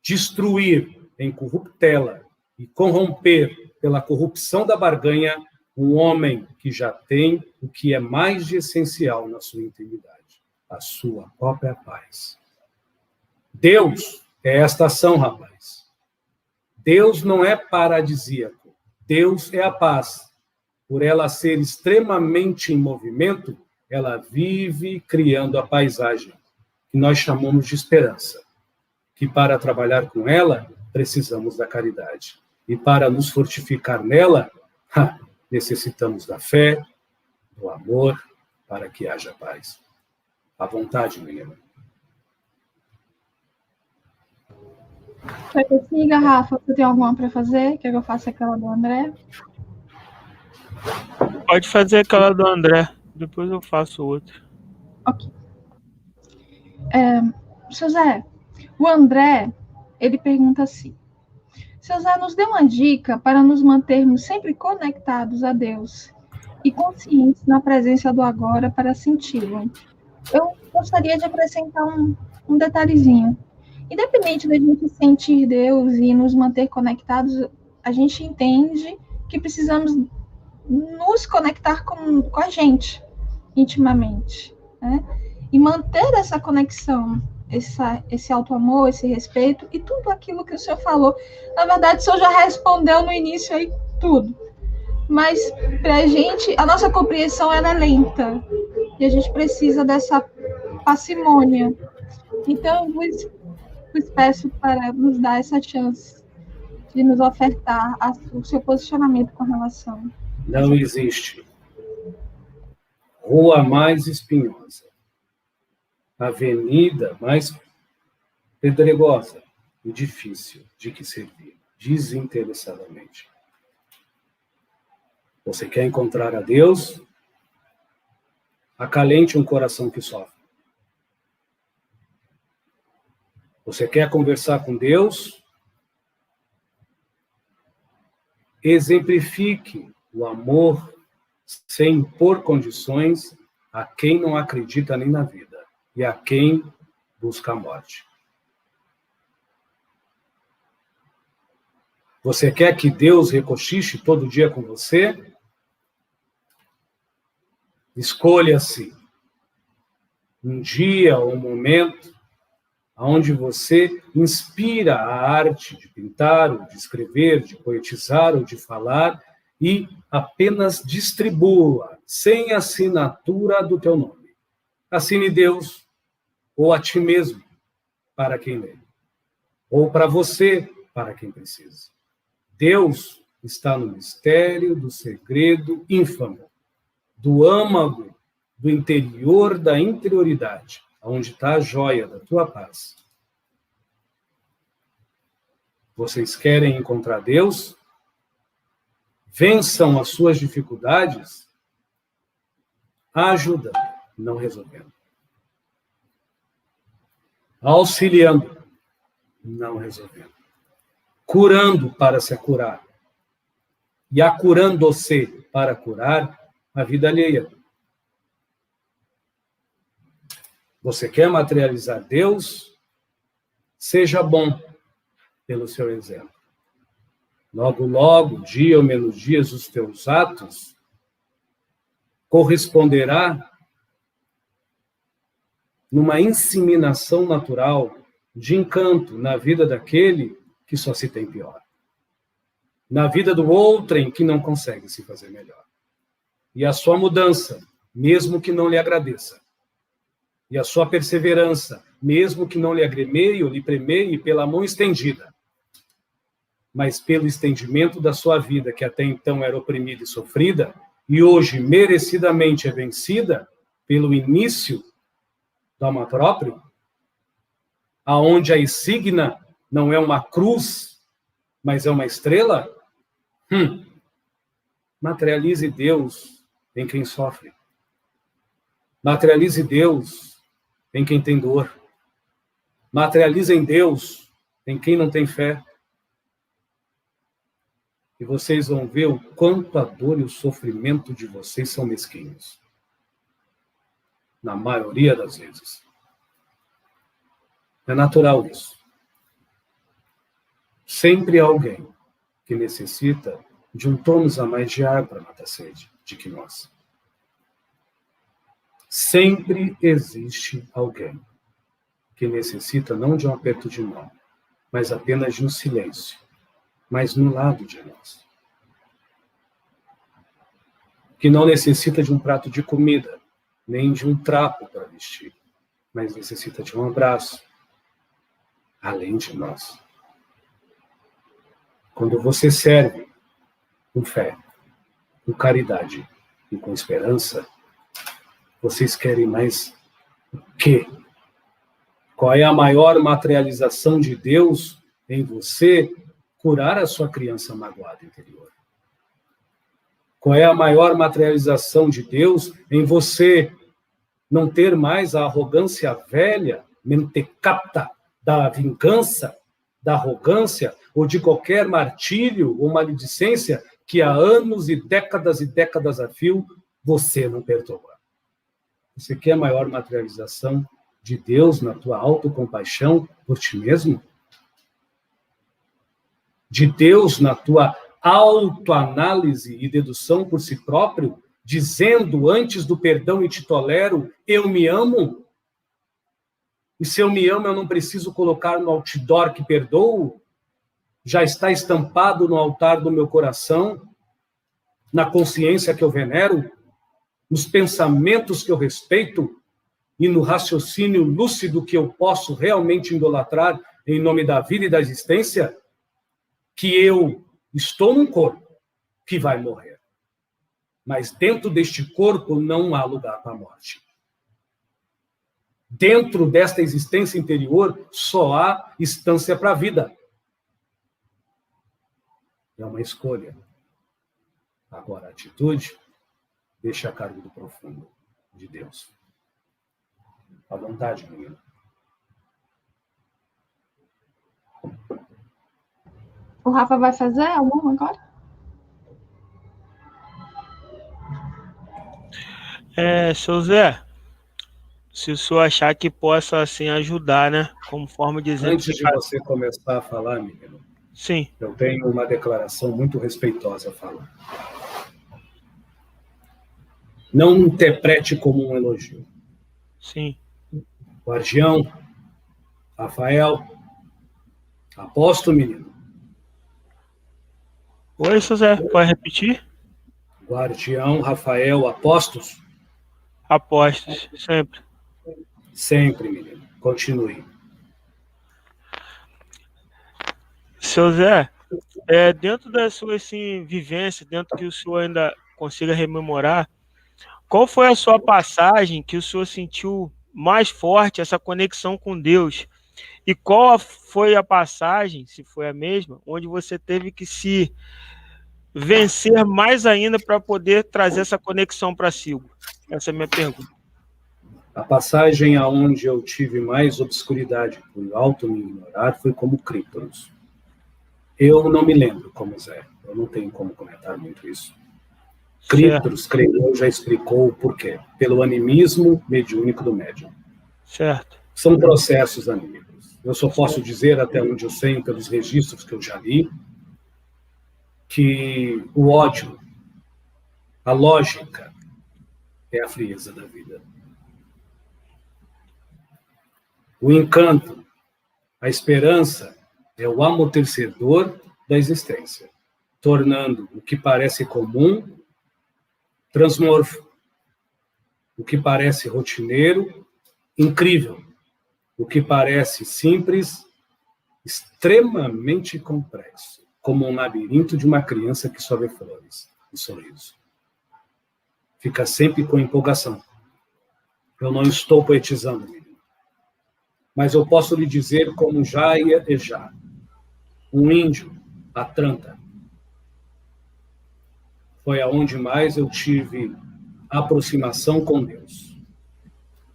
destruir em corruptela e corromper pela corrupção da barganha, um homem que já tem o que é mais de essencial na sua intimidade, a sua própria paz. Deus é esta ação, rapaz. Deus não é paradisíaco. Deus é a paz. Por ela ser extremamente em movimento, ela vive criando a paisagem, que nós chamamos de esperança. Que para trabalhar com ela, precisamos da caridade. E para nos fortificar nela, necessitamos da fé, do amor, para que haja paz. À vontade, menina. Quer que eu siga, Rafa? Você tem alguma para fazer? Quer que eu faça aquela do André? Pode fazer aquela do André, depois eu faço outra. Ok. Seu Zé, o André, ele pergunta assim: Seu Zé, nos dê uma dica para nos mantermos sempre conectados a Deus e conscientes na presença do agora para senti-lo. Eu gostaria de acrescentar um detalhezinho. Independente da gente sentir Deus e nos manter conectados, a gente entende que precisamos nos conectar com a gente, intimamente, né? E manter essa conexão, esse auto-amor, esse respeito e tudo aquilo que o senhor falou. Na verdade, o senhor já respondeu no início aí tudo. Mas, para a gente, a nossa compreensão ela é lenta. E a gente precisa dessa parcimônia. Então, eu vos peço para nos dar essa chance de nos ofertar o seu posicionamento com relação. Não existe rua mais espinhosa, avenida mais pedregosa e difícil de que servir, desinteressadamente. Você quer encontrar a Deus? Acalente um coração que sofre. Você quer conversar com Deus? Exemplifique o amor sem impor condições a quem não acredita nem na vida e a quem busca a morte. Você quer que Deus recochiche todo dia com você? Escolha-se um dia ou um momento onde você inspira a arte de pintar, ou de escrever, de poetizar ou de falar e apenas distribua sem assinatura do teu nome. Assine Deus ou a ti mesmo para quem lê, ou para você para quem precisa. Deus está no mistério do segredo ínfamo, do âmago, do interior da interioridade, onde está a joia da tua paz. Vocês querem encontrar Deus? Vençam as suas dificuldades, ajudando, não resolvendo. Auxiliando, não resolvendo. Curando para se curar. E acurando-se para curar a vida alheia. Você quer materializar Deus? Seja bom pelo seu exemplo. Logo, logo, dia ou menos dias, os teus atos corresponderá numa inseminação natural de encanto na vida daquele que só se tem pior. Na vida do outrem que não consegue se fazer melhor. E a sua mudança, mesmo que não lhe agradeça. E a sua perseverança, mesmo que não lhe agremeie ou lhe premeie pela mão estendida, mas pelo estendimento da sua vida, que até então era oprimida e sofrida, e hoje merecidamente é vencida pelo início do amor próprio, aonde a insígnia não é uma cruz, mas é uma estrela, materialize Deus em quem sofre. Materialize Deus em quem tem dor. Materialize em Deus em quem não tem fé. E vocês vão ver o quanto a dor e o sofrimento de vocês são mesquinhos. Na maioria das vezes. É natural isso. Sempre há alguém que necessita de um tônus a mais de água para matar a sede de que nós. Sempre existe alguém que necessita não de um aperto de mão, mas apenas de um silêncio, mas no lado de nós. Que não necessita de um prato de comida, nem de um trapo para vestir, mas necessita de um abraço, além de nós. Quando você serve com fé, com caridade e com esperança, vocês querem mais o quê? Qual é a maior materialização de Deus em você? Curar a sua criança magoada interior. Qual é a maior materialização de Deus em você não ter mais a arrogância velha, mentecapta, da vingança, da arrogância, ou de qualquer martírio ou maledicência que há anos e décadas a fio você não perdoa? Você quer a maior materialização de Deus na tua autocompaixão por ti mesmo? De Deus na tua autoanálise e dedução por si próprio, dizendo antes do perdão e te tolero, eu me amo? E se eu me amo, eu não preciso colocar no outdoor que perdoo? Já está estampado no altar do meu coração, na consciência que eu venero, nos pensamentos que eu respeito e no raciocínio lúcido que eu posso realmente idolatrar em nome da vida e da existência, que eu estou num corpo que vai morrer. Mas dentro deste corpo não há lugar para a morte. Dentro desta existência interior só há instância para a vida. É uma escolha. Agora, a atitude deixa a cargo do profundo de Deus. À vontade, menino. O Rafa vai fazer alguma agora? Seu Zé, se o senhor achar que possa, assim, ajudar, né? Como forma de exemplificar. Antes de você começar a falar, menino, sim, eu tenho uma declaração muito respeitosa a falar. Não interprete como um elogio. sim. Guardião, Rafael, apóstolo, menino. Oi, seu Zé, pode repetir? Guardião, Rafael, apóstolos. Apostos, sempre. Sempre, menino. Continue. Seu Zé, dentro da sua assim, vivência, dentro que o senhor ainda consiga rememorar, qual foi a sua passagem que o senhor sentiu mais forte, essa conexão com Deus? E qual foi a passagem, se foi a mesma, onde você teve que se vencer mais ainda para poder trazer essa conexão para si? Essa é a minha pergunta. A passagem aonde eu tive mais obscuridade por alto me ignorar foi como Crítoros. Eu não me lembro como Zé. Eu não tenho como comentar muito isso. Crítoros, creio eu, já explicou o porquê. Pelo animismo mediúnico do médium. Certo. São processos anímicos. Eu só posso dizer, até onde eu sei, pelos registros que eu já li, que o ódio, a lógica, é a frieza da vida. O encanto, a esperança, é o amortecedor da existência, tornando o que parece comum transmorfo, o que parece rotineiro incrível, o que parece simples extremamente complexo, como um labirinto de uma criança que só vê flores e sorriso. Fica sempre com empolgação. Eu não estou poetizando, menino, mas eu posso lhe dizer como Jaya Ejá, um índio, Atlanta. Foi aonde mais eu tive aproximação com Deus.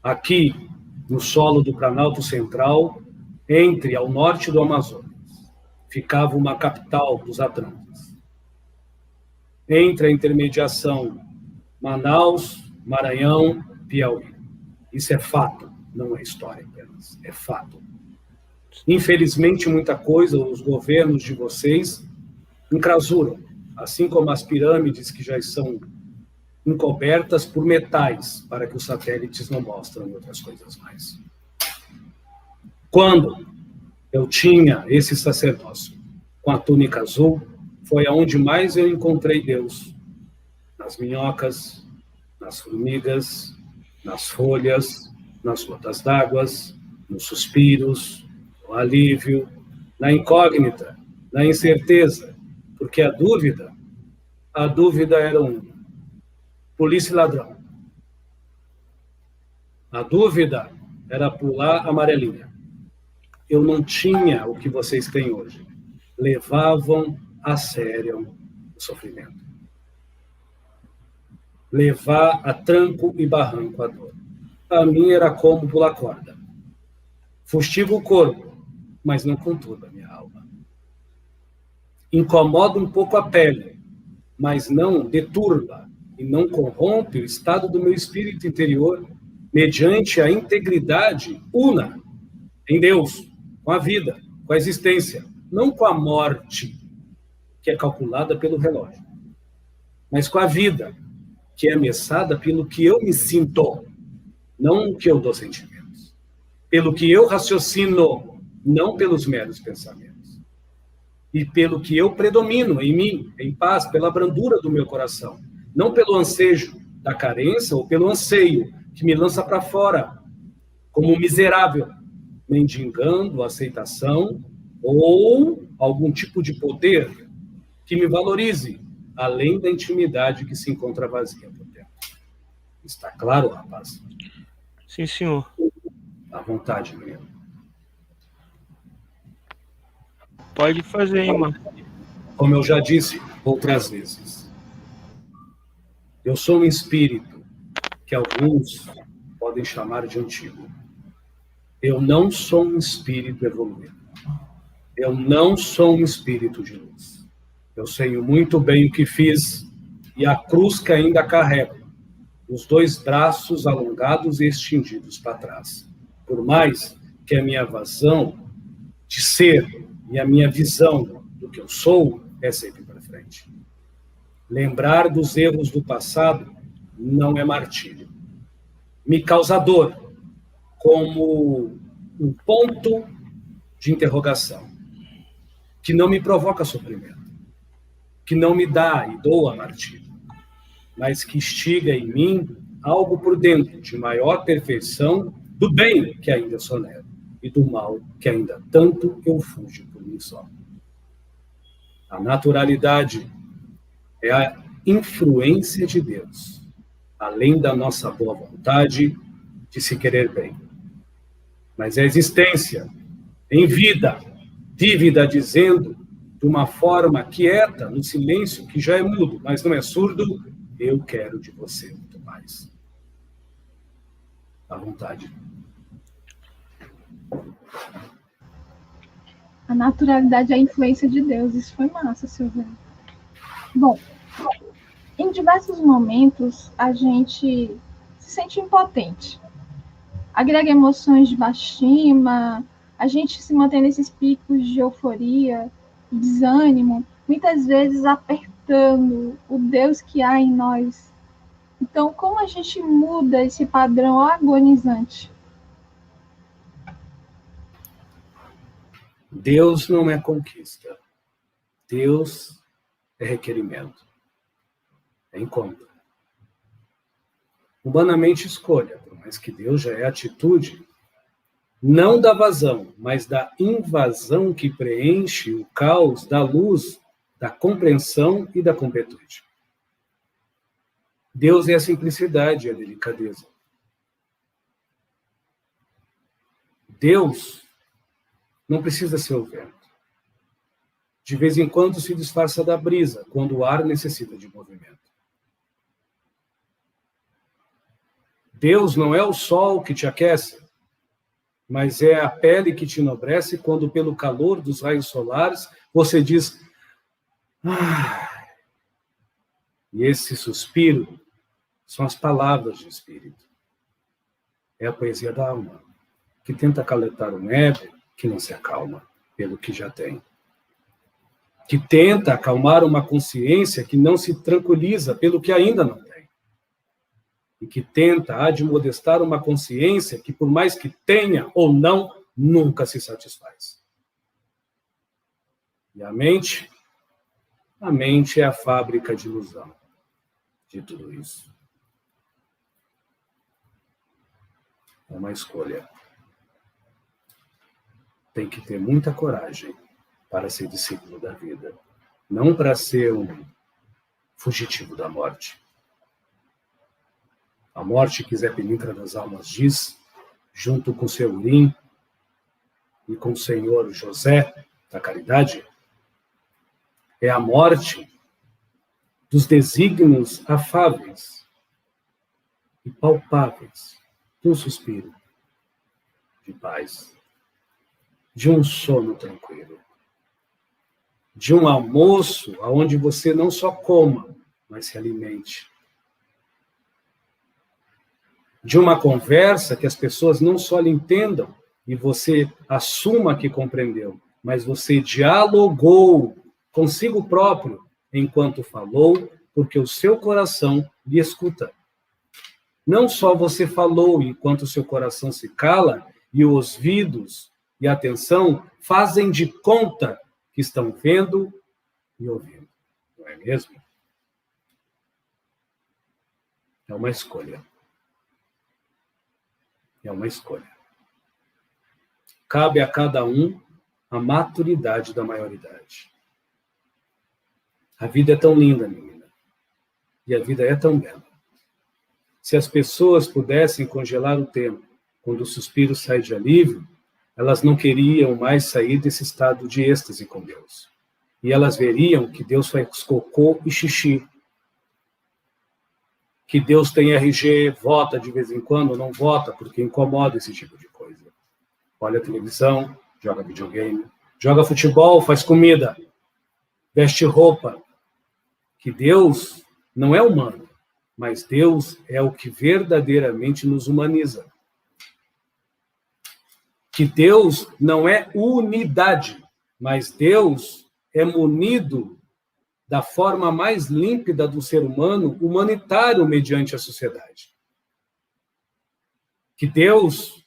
Aqui, no solo do Planalto Central, entre ao norte do Amazonas, ficava uma capital dos Atlantes. Entre a intermediação Manaus, Maranhão, Piauí. Isso é fato, não é história apenas, é fato. Infelizmente, muita coisa os governos de vocês encrasuram assim como as pirâmides que já são encobertas por metais, para que os satélites não mostrem outras coisas mais. Quando eu tinha esse sacerdócio com a túnica azul, foi aonde mais eu encontrei Deus. Nas minhocas, nas formigas, nas folhas, nas gotas d'água, nos suspiros, no alívio, na incógnita, na incerteza, porque a dúvida era polícia e ladrão. A dúvida era pular amarelinha. Eu não tinha o que vocês têm hoje. Levavam a sério o sofrimento. Levar a tranco e barranco a dor. A minha era como pular corda. Fustiga o corpo, mas não conturba a minha alma. Incomoda um pouco a pele, mas não deturba e não corrompe o estado do meu espírito interior, mediante a integridade una em Deus, com a vida, com a existência, não com a morte, que é calculada pelo relógio, mas com a vida, que é messada pelo que eu me sinto, não o que eu dou sentimentos, pelo que eu raciocino, não pelos meros pensamentos, e pelo que eu predomino em mim, em paz, pela brandura do meu coração, não pelo ansejo da carência ou pelo anseio que me lança para fora, como um miserável, mendigando aceitação ou algum tipo de poder que me valorize, além da intimidade que se encontra vazia por dentro. Está claro, rapaz? Sim, senhor. À vontade, menino. Pode fazer, hein, mano. Como eu já disse outras vezes, eu sou um espírito que alguns podem chamar de antigo. Eu não sou um espírito evoluído. Eu não sou um espírito de luz. Eu sei muito bem o que fiz e a cruz que ainda carrego, os dois braços alongados e estendidos para trás. Por mais que a minha vazão de ser e a minha visão do que eu sou é sempre para frente. Lembrar dos erros do passado não é martírio. Me causa dor, como um ponto de interrogação, que não me provoca sofrimento, que não me dá e doa martírio, mas que instiga em mim algo por dentro de maior perfeição do bem que ainda sonero e do mal que ainda tanto eu fujo por mim só. A naturalidade é a influência de Deus, além da nossa boa vontade de se querer bem. Mas a existência, em vida, dívida dizendo, de uma forma quieta, no silêncio, que já é mudo, mas não é surdo, eu quero de você muito mais. À vontade. A naturalidade é a influência de Deus. Isso foi massa, Silvia. Bom, em diversos momentos, a gente se sente impotente. Agrega emoções de baixa estima, a gente se mantém nesses picos de euforia, desânimo, muitas vezes apertando o Deus que há em nós. Então, como a gente muda esse padrão agonizante? Deus não é conquista. Deus é requerimento. É encontro. Humanamente escolha, por mais que Deus já é atitude, não da vazão, mas da invasão que preenche o caos da luz, da compreensão e da completude. Deus é a simplicidade e a delicadeza. Deus não precisa ser o vento. De vez em quando se disfarça da brisa, quando o ar necessita de movimento. Deus não é o sol que te aquece, mas é a pele que te enobrece quando, pelo calor dos raios solares, você diz: ah. E esse suspiro são as palavras de espírito. É a poesia da alma, que tenta acalentar um ego que não se acalma pelo que já tem. que tenta acalmar uma consciência que não se tranquiliza pelo que ainda não tem, e que tenta admoestar uma consciência que, por mais que tenha ou não, nunca se satisfaz. E a mente é a fábrica de ilusão de tudo isso. É uma escolha. Tem que ter muita coragem para ser discípulo da vida, não para ser um fugitivo da morte. A morte que Zé Pilintra das Almas diz, junto com seu Urim e com o senhor José da Caridade, é a morte dos desígnios afáveis e palpáveis de um suspiro de paz, de um sono tranquilo, de um almoço onde você não só coma, mas se alimente, de uma conversa que as pessoas não só lhe entendam e você assuma que compreendeu, mas você dialogou consigo próprio enquanto falou, porque o seu coração lhe escuta. Não só você falou enquanto o seu coração se cala e os ouvidos e a atenção fazem de conta que estão vendo e ouvindo. Não é mesmo? É uma escolha. É uma escolha. Cabe a cada um a maturidade da maioridade. A vida é tão linda, menina. E a vida é tão bela. Se as pessoas pudessem congelar o tempo, quando o suspiro sai de alívio, elas não queriam mais sair desse estado de êxtase com Deus. E elas veriam que Deus faz cocô e xixi. Que Deus tem RG, vota de vez em quando, não vota, porque incomoda esse tipo de coisa. Olha a televisão, joga videogame, joga futebol, faz comida, veste roupa. Que Deus não é humano, mas Deus é o que verdadeiramente nos humaniza. Que Deus não é unidade, mas Deus é munido da forma mais límpida do ser humano, humanitário mediante a sociedade. Que Deus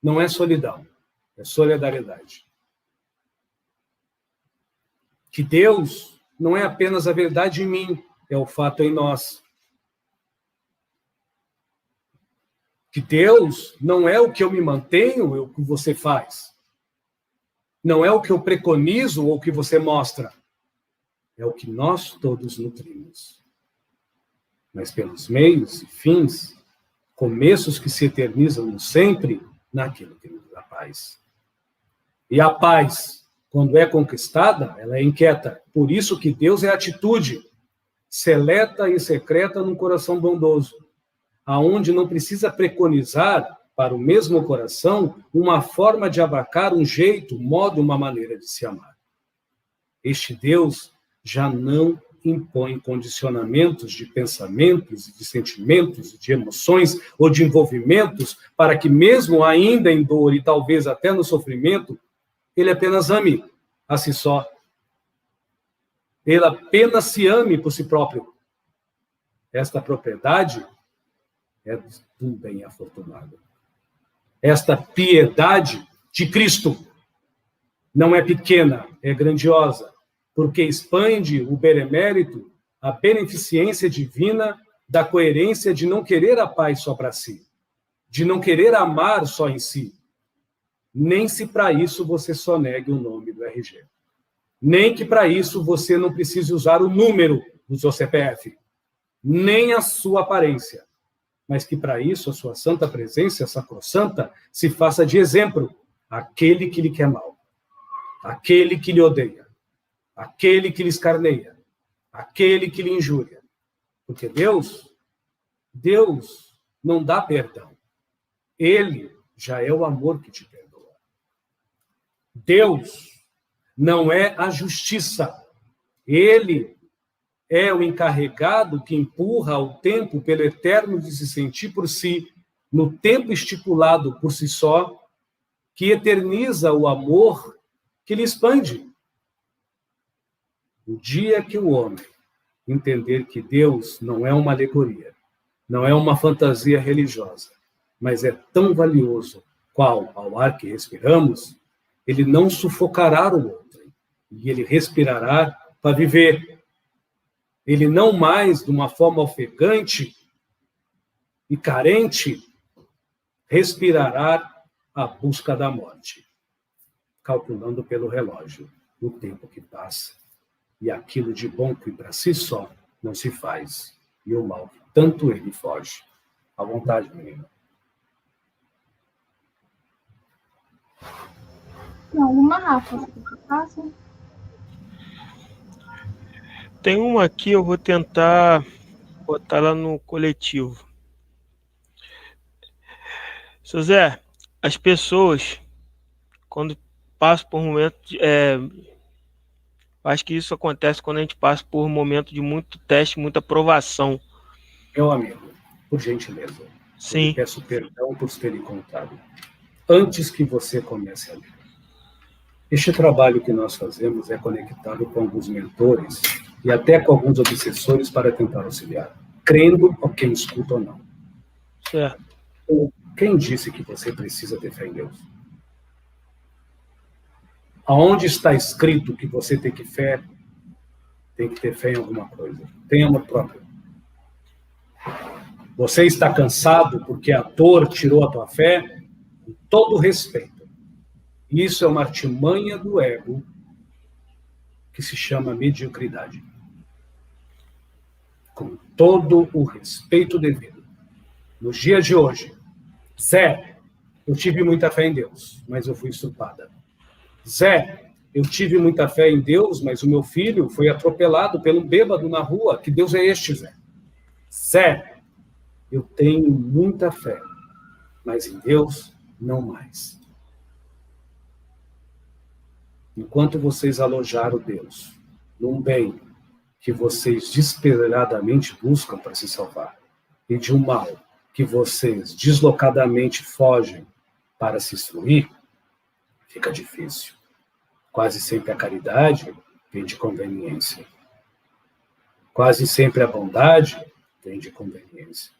não é solidão, é solidariedade. Que Deus não é apenas a verdade em mim, é o fato em nós. Que Deus não é o que eu me mantenho, é o que você faz. Não é o que eu preconizo ou o que você mostra. É o que nós todos nutrimos. Mas pelos meios e fins, começos que se eternizam sempre naquilo que nos dá paz. E a paz, quando é conquistada, ela é inquieta. Por isso que Deus é atitude, seleta e secreta no coração bondoso, aonde não precisa preconizar para o mesmo coração uma forma de abarcar um jeito, um modo, uma maneira de se amar. Este Deus já não impõe condicionamentos de pensamentos, de sentimentos, de emoções ou de envolvimentos para que mesmo ainda em dor e talvez até no sofrimento, ele apenas ame a si só. Ele apenas se ame por si próprio. Esta propriedade é do bem afortunado. Esta piedade de Cristo não é pequena, é grandiosa, porque expande o benemérito, a beneficência divina da coerência de não querer a paz só para si, de não querer amar só em si, nem se para isso você só negue o nome do RG, nem que para isso você não precise usar o número do seu CPF, nem a sua aparência, mas que para isso a sua santa presença, sacrossanta, se faça de exemplo àquele que lhe quer mal, àquele que lhe odeia, aquele que lhe escarneia, aquele que lhe injúria. Porque Deus não dá perdão. Ele já é o amor que te perdoa. Deus não é a justiça. Ele é o encarregado que empurra o tempo pelo eterno de se sentir por si, no tempo estipulado por si só, que eterniza o amor que lhe expande. O dia que o homem entender que Deus não é uma alegoria, não é uma fantasia religiosa, mas é tão valioso qual ao ar que respiramos, ele não sufocará o outro, e ele respirará para viver. Ele não mais, de uma forma ofegante e carente, respirará a busca da morte, calculando pelo relógio o tempo que passa e aquilo de bom que para si só não se faz, e o mal que tanto ele foge. À vontade, menina. Tem alguma, Rafa? Passa? Tem uma aqui, eu vou tentar botar ela no coletivo. Seu Zé, as pessoas, quando passam por momentos... acho que isso acontece quando a gente passa por um momento de muito teste, muita provação. Meu amigo, por gentileza, Sim. eu peço perdão por ter encontrado. Antes que você comece a ler. Este trabalho que nós fazemos é conectado com alguns mentores e até com alguns obsessores para tentar auxiliar, crendo ou quem escuta ou não. Certo. Quem disse que você precisa ter fé em Deus? Aonde está escrito que você tem que ter fé em alguma coisa? Tem amor próprio. Você está cansado porque a dor tirou a tua fé? Com todo respeito. Isso é uma artimanha do ego que se chama mediocridade. Com todo o respeito devido. Nos dias de hoje, Zé, eu tive muita fé em Deus, mas eu fui estrupada. Zé, eu tive muita fé em Deus, mas o meu filho foi atropelado pelo bêbado na rua. Que Deus é este, Zé? Zé, eu tenho muita fé, mas em Deus, não mais. Enquanto vocês alojaram Deus num bem que vocês desesperadamente buscam para se salvar, e de um mal que vocês deslocadamente fogem para se instruir, fica difícil. Quase sempre a caridade vem de conveniência. Quase sempre a bondade vem de conveniência.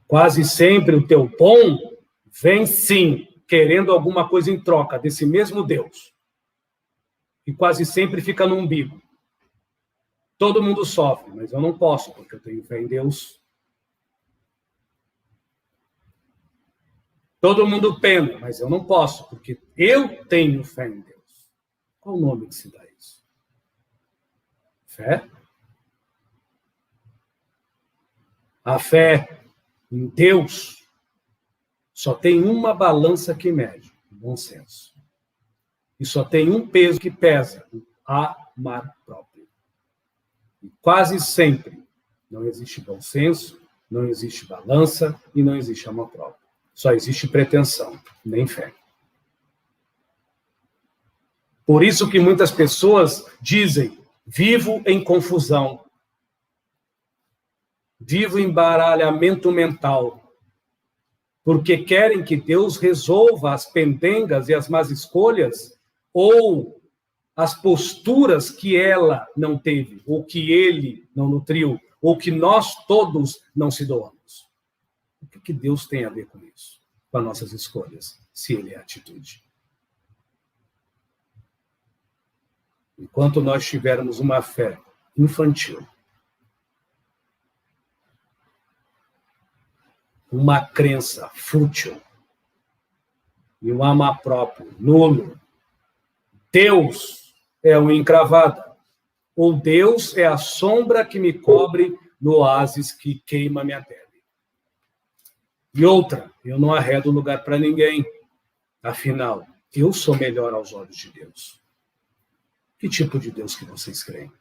Quase sempre o teu bom vem, sim, querendo alguma coisa em troca desse mesmo Deus. E quase sempre fica no umbigo. Todo mundo sofre, mas eu não posso, porque eu tenho fé em Deus. Todo mundo pena, mas eu não posso, porque eu tenho fé em Deus. Qual o nome que se dá isso? Fé? A fé em Deus só tem uma balança que mede, o bom senso. E só tem um peso que pesa, o amar próprio. E quase sempre não existe bom senso, não existe balança e não existe amor próprio. Só existe pretensão, nem fé. Por isso que muitas pessoas dizem, vivo em confusão, vivo em baralhamento mental, porque querem que Deus resolva as pendengas e as más escolhas, ou as posturas que ela não teve, ou que ele não nutriu, ou que nós todos não se doamos. O que Deus tem a ver com isso? Com as nossas escolhas, se ele é atitude. Enquanto nós tivermos uma fé infantil, uma crença fútil e um amar próprio nulo, Deus é uma encravada, ou Deus é a sombra que me cobre no oásis que queima minha pele. E outra, eu não arredo lugar para ninguém. Afinal, eu sou melhor aos olhos de Deus. Que tipo de Deus que vocês creem?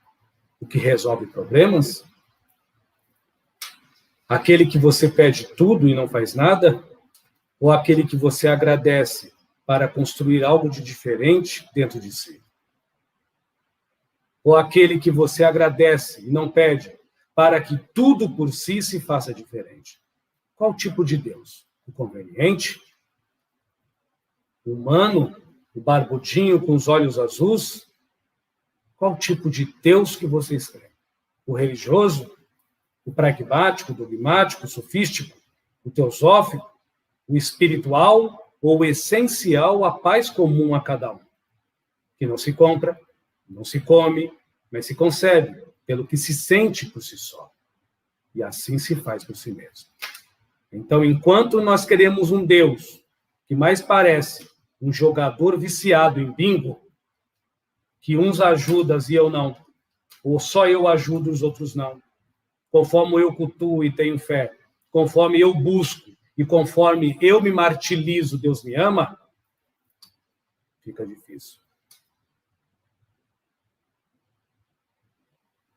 O que resolve problemas? Aquele que você pede tudo e não faz nada? Ou aquele que você agradece para construir algo de diferente dentro de si? Ou aquele que você agradece e não pede para que tudo por si se faça diferente? Qual tipo de Deus? O conveniente? O humano? O barbudinho com os olhos azuis? Qual tipo de Deus que vocês creem? O religioso? O pragmático, o dogmático, o sofístico? O teosófico? O espiritual? Ou o essencial, a paz comum a cada um? Que não se compra, não se come, mas se concebe, pelo que se sente por si só. E assim se faz por si mesmo. Então, enquanto nós queremos um Deus que mais parece um jogador viciado em bingo, que uns ajudam e eu não, ou só eu ajudo, os outros não, conforme eu cultuo e tenho fé, conforme eu busco e conforme eu me martirizo, Deus me ama, fica difícil.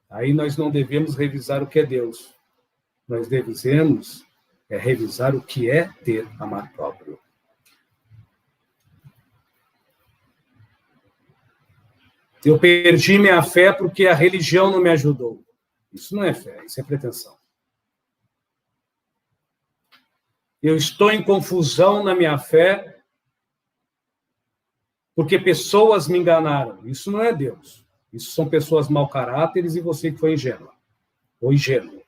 Aí nós não devemos revisar o que é Deus. Nós devemos revisar o que é ter amor próprio. Eu perdi minha fé porque a religião não me ajudou. Isso não é fé, isso é pretensão. Eu estou em confusão na minha fé porque pessoas me enganaram. Isso não é Deus. Isso são pessoas mau caráteres e você que foi ingênua. Ou ingênuo.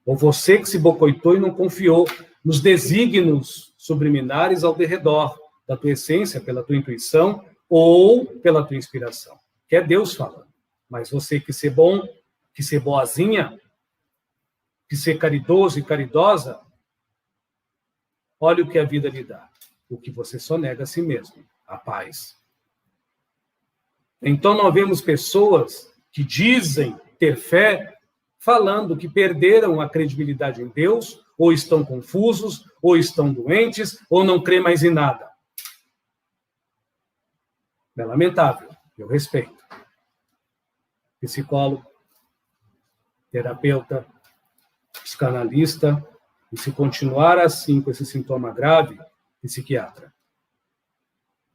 Ou você que se boicotou e não confiou nos desígnios subliminares ao derredor da tua essência, pela tua intuição ou pela tua inspiração. Que é Deus falando. Mas você que ser bom, que ser boazinha, que ser caridoso e caridosa, olha o que a vida lhe dá. O que você só nega a si mesmo. A paz. Então, nós vemos pessoas que dizem ter fé, falando que perderam a credibilidade em Deus, ou estão confusos, ou estão doentes, ou não creem mais em nada. É lamentável, eu respeito. Psicólogo, terapeuta, psicanalista, e se continuar assim com esse sintoma grave, psiquiatra.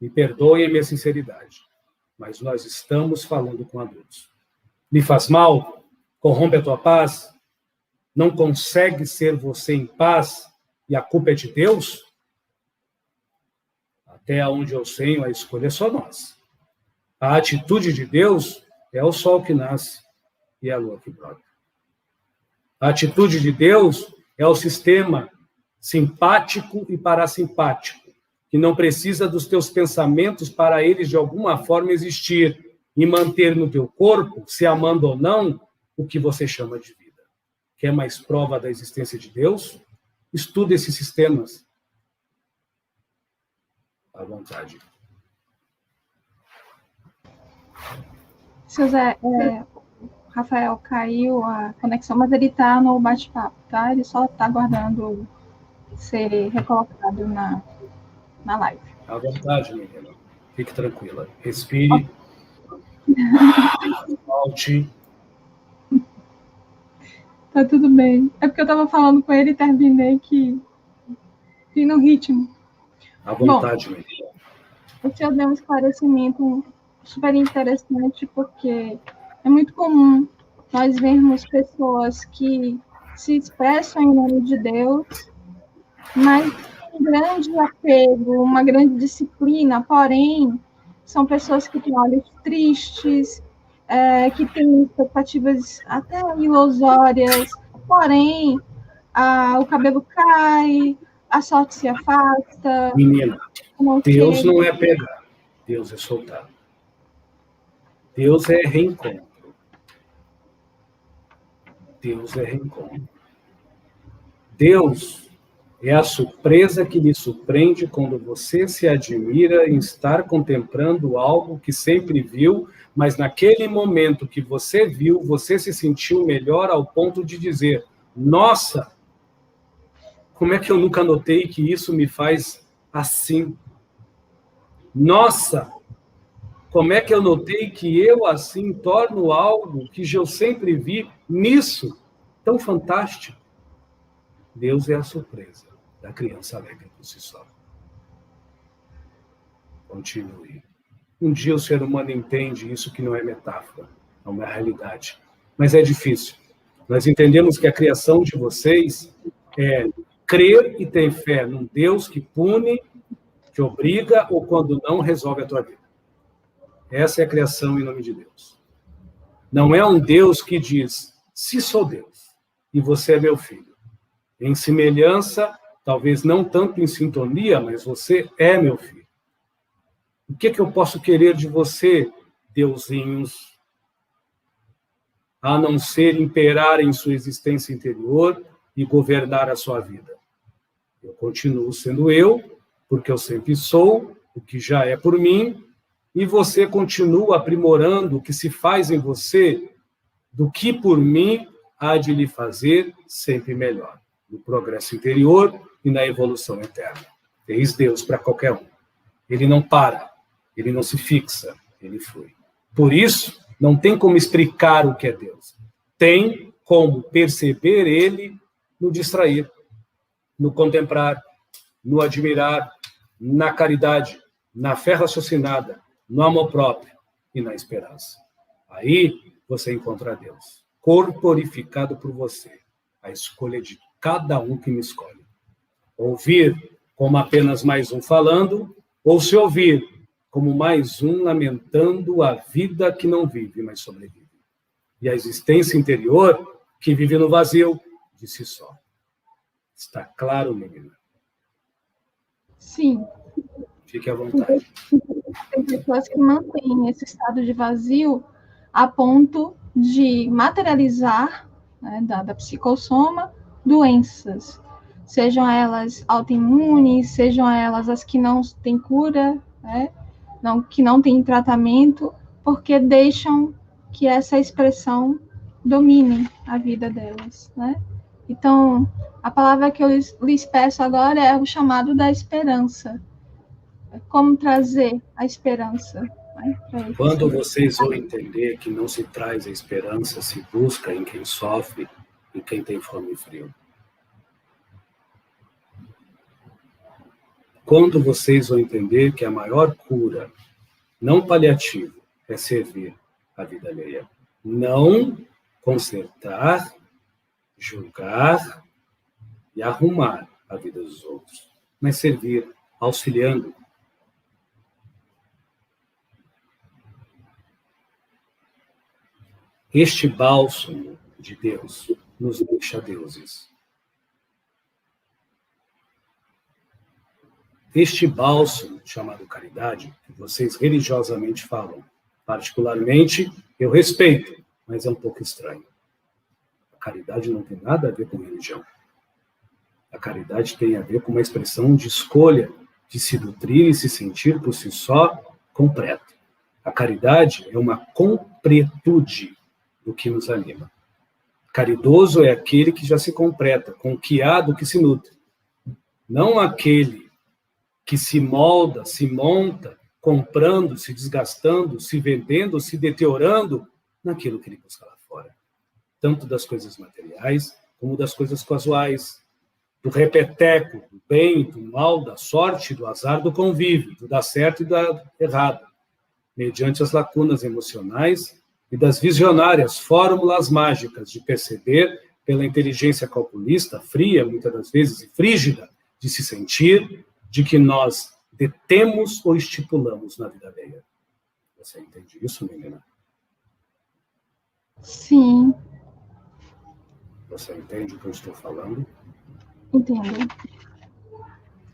Me perdoem a minha sinceridade. Mas nós estamos falando com adultos. Lhe faz mal? Corrompe a tua paz? Não consegue ser você em paz e a culpa é de Deus? Até onde eu sei, a escolha é só nossa. A atitude de Deus é o sol que nasce e a lua que brota. A atitude de Deus é o sistema simpático e parasimpático, que não precisa dos teus pensamentos para eles de alguma forma existir e manter no teu corpo, se amando ou não, o que você chama de vida. Quer mais prova da existência de Deus? Estuda esses sistemas. À vontade. Seu Zé, Rafael, caiu a conexão, mas ele está no bate-papo, tá? Ele só está aguardando ser recolocado na live. À vontade, menina. Fique tranquila. Respire. Volte. Tá tudo bem. É porque eu estava falando com ele e terminei que fui no ritmo. À vontade, menina. O senhor deu um esclarecimento super interessante, porque é muito comum nós vermos pessoas que se expressam em nome de Deus, mas um grande apego, uma grande disciplina, porém, são pessoas que têm olhos tristes, que têm expectativas até ilusórias, porém, o cabelo cai, a sorte se afasta. Menina, Deus não é pegar, Deus é soltar. Deus é reencontro. Deus é reencontro. Deus é a surpresa que lhe surpreende quando você se admira em estar contemplando algo que sempre viu, mas naquele momento que você viu, você se sentiu melhor ao ponto de dizer: nossa, como é que eu nunca notei que isso me faz assim? Nossa, como é que eu notei que eu assim torno algo que eu sempre vi nisso tão fantástico? Deus é a surpresa da criança alegre por si só. Continue. Um dia o ser humano entende isso, que não é metáfora, é uma realidade. Mas é difícil. Nós entendemos que a criação de vocês é crer e ter fé num Deus que pune, que obriga ou quando não resolve a tua vida. Essa é a criação em nome de Deus. Não é um Deus que diz, se sou Deus, e você é meu filho. Em semelhança, talvez não tanto em sintonia, mas você é meu filho. O que eu posso querer de você, deusinhos, a não ser imperar em sua existência interior e governar a sua vida? Eu continuo sendo eu, porque eu sempre sou, o que já é por mim, e você continua aprimorando o que se faz em você, do que por mim há de lhe fazer sempre melhor, no progresso interior e na evolução eterna. Eis Deus para qualquer um. Ele não para, ele não se fixa, ele flui. Por isso, não tem como explicar o que é Deus. Tem como perceber ele no distrair, no contemplar, no admirar, na caridade, na fé raciocinada, no amor próprio e na esperança. Aí você encontra Deus, corporificado por você, a escolha de cada um que me escolhe. Ouvir como apenas mais um falando, ou se ouvir como mais um lamentando a vida que não vive, mas sobrevive. E a existência interior que vive no vazio de si só. Está claro, menina? Sim. Fique à vontade. Tem pessoas que mantêm esse estado de vazio a ponto de materializar, né, da psicossoma, doenças. Sejam elas autoimunes, sejam elas as que não têm cura, né, que não têm tratamento, porque deixam que essa expressão domine a vida delas, né? Então, a palavra que eu lhes peço agora é o chamado da esperança. Como trazer a esperança, né? Quando vocês vão entender que não se traz a esperança, se busca em quem sofre e quem tem fome e frio. Quando vocês vão entender que a maior cura, não paliativo, é servir a vida alheia. Não consertar, julgar e arrumar a vida dos outros, mas servir, auxiliando. Este bálsamo de Deus nos deixa deuses. Este bálsamo, chamado caridade, que vocês religiosamente falam, particularmente, eu respeito, mas é um pouco estranho. A caridade não tem nada a ver com religião. A caridade tem a ver com uma expressão de escolha, de se nutrir e se sentir por si só completo. A caridade é uma completude do que nos anima. Caridoso é aquele que já se completa, com o que há do que se nutre. Não aquele que se molda, se monta, comprando, se desgastando, se vendendo, se deteriorando naquilo que ele busca lá fora. Tanto das coisas materiais, como das coisas casuais, do repeteco, do bem, do mal, da sorte, do azar, do convívio, do dar certo e do dar errado, mediante as lacunas emocionais e das visionárias fórmulas mágicas de perceber, pela inteligência calculista, fria, muitas das vezes, e frígida, de se sentir, de que nós detemos ou estipulamos na vida alheia. Você entende isso, menina? Sim. Você entende o que eu estou falando? Entendo.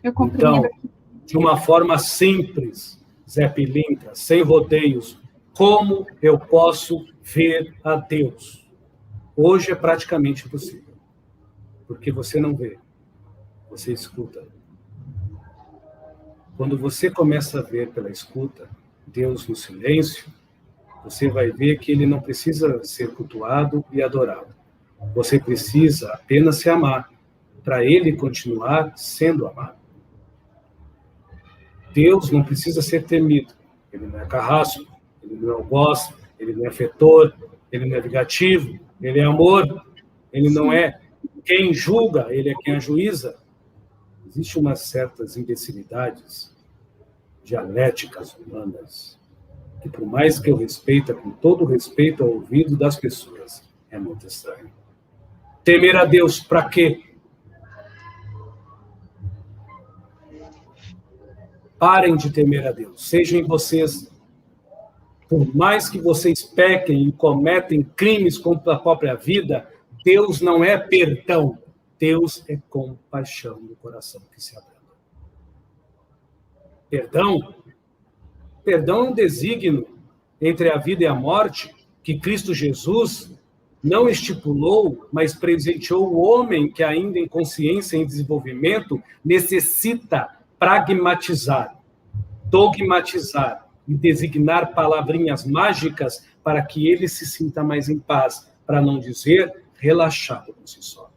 Eu compreendo. Então, de uma forma simples, Zé Pilintra, sem rodeios, como eu posso ver a Deus? Hoje é praticamente impossível, porque você não vê, você escuta. Quando você começa a ver pela escuta Deus no silêncio, você vai ver que ele não precisa ser cultuado e adorado. Você precisa apenas se amar, para ele continuar sendo amado. Deus não precisa ser temido. Ele não é carrasco, ele não é algoz, ele não é fetor, ele não é vingativo, ele é amor, ele não é quem julga, ele é quem ajuiza. Existem umas certas imbecilidades dialéticas humanas que, por mais que eu respeite, com todo respeito ao ouvido das pessoas, é muito estranho. Temer a Deus, para quê? Parem de temer a Deus. Sejam vocês Por mais que vocês pequem e cometem crimes contra a própria vida, Deus não é perdão. Deus é compaixão no coração que se abranda. Perdão é um desígnio entre a vida e a morte que Cristo Jesus não estipulou, mas presenteou o homem que ainda em consciência e em desenvolvimento necessita pragmatizar, dogmatizar e designar palavrinhas mágicas para que ele se sinta mais em paz, para não dizer relaxado por si só.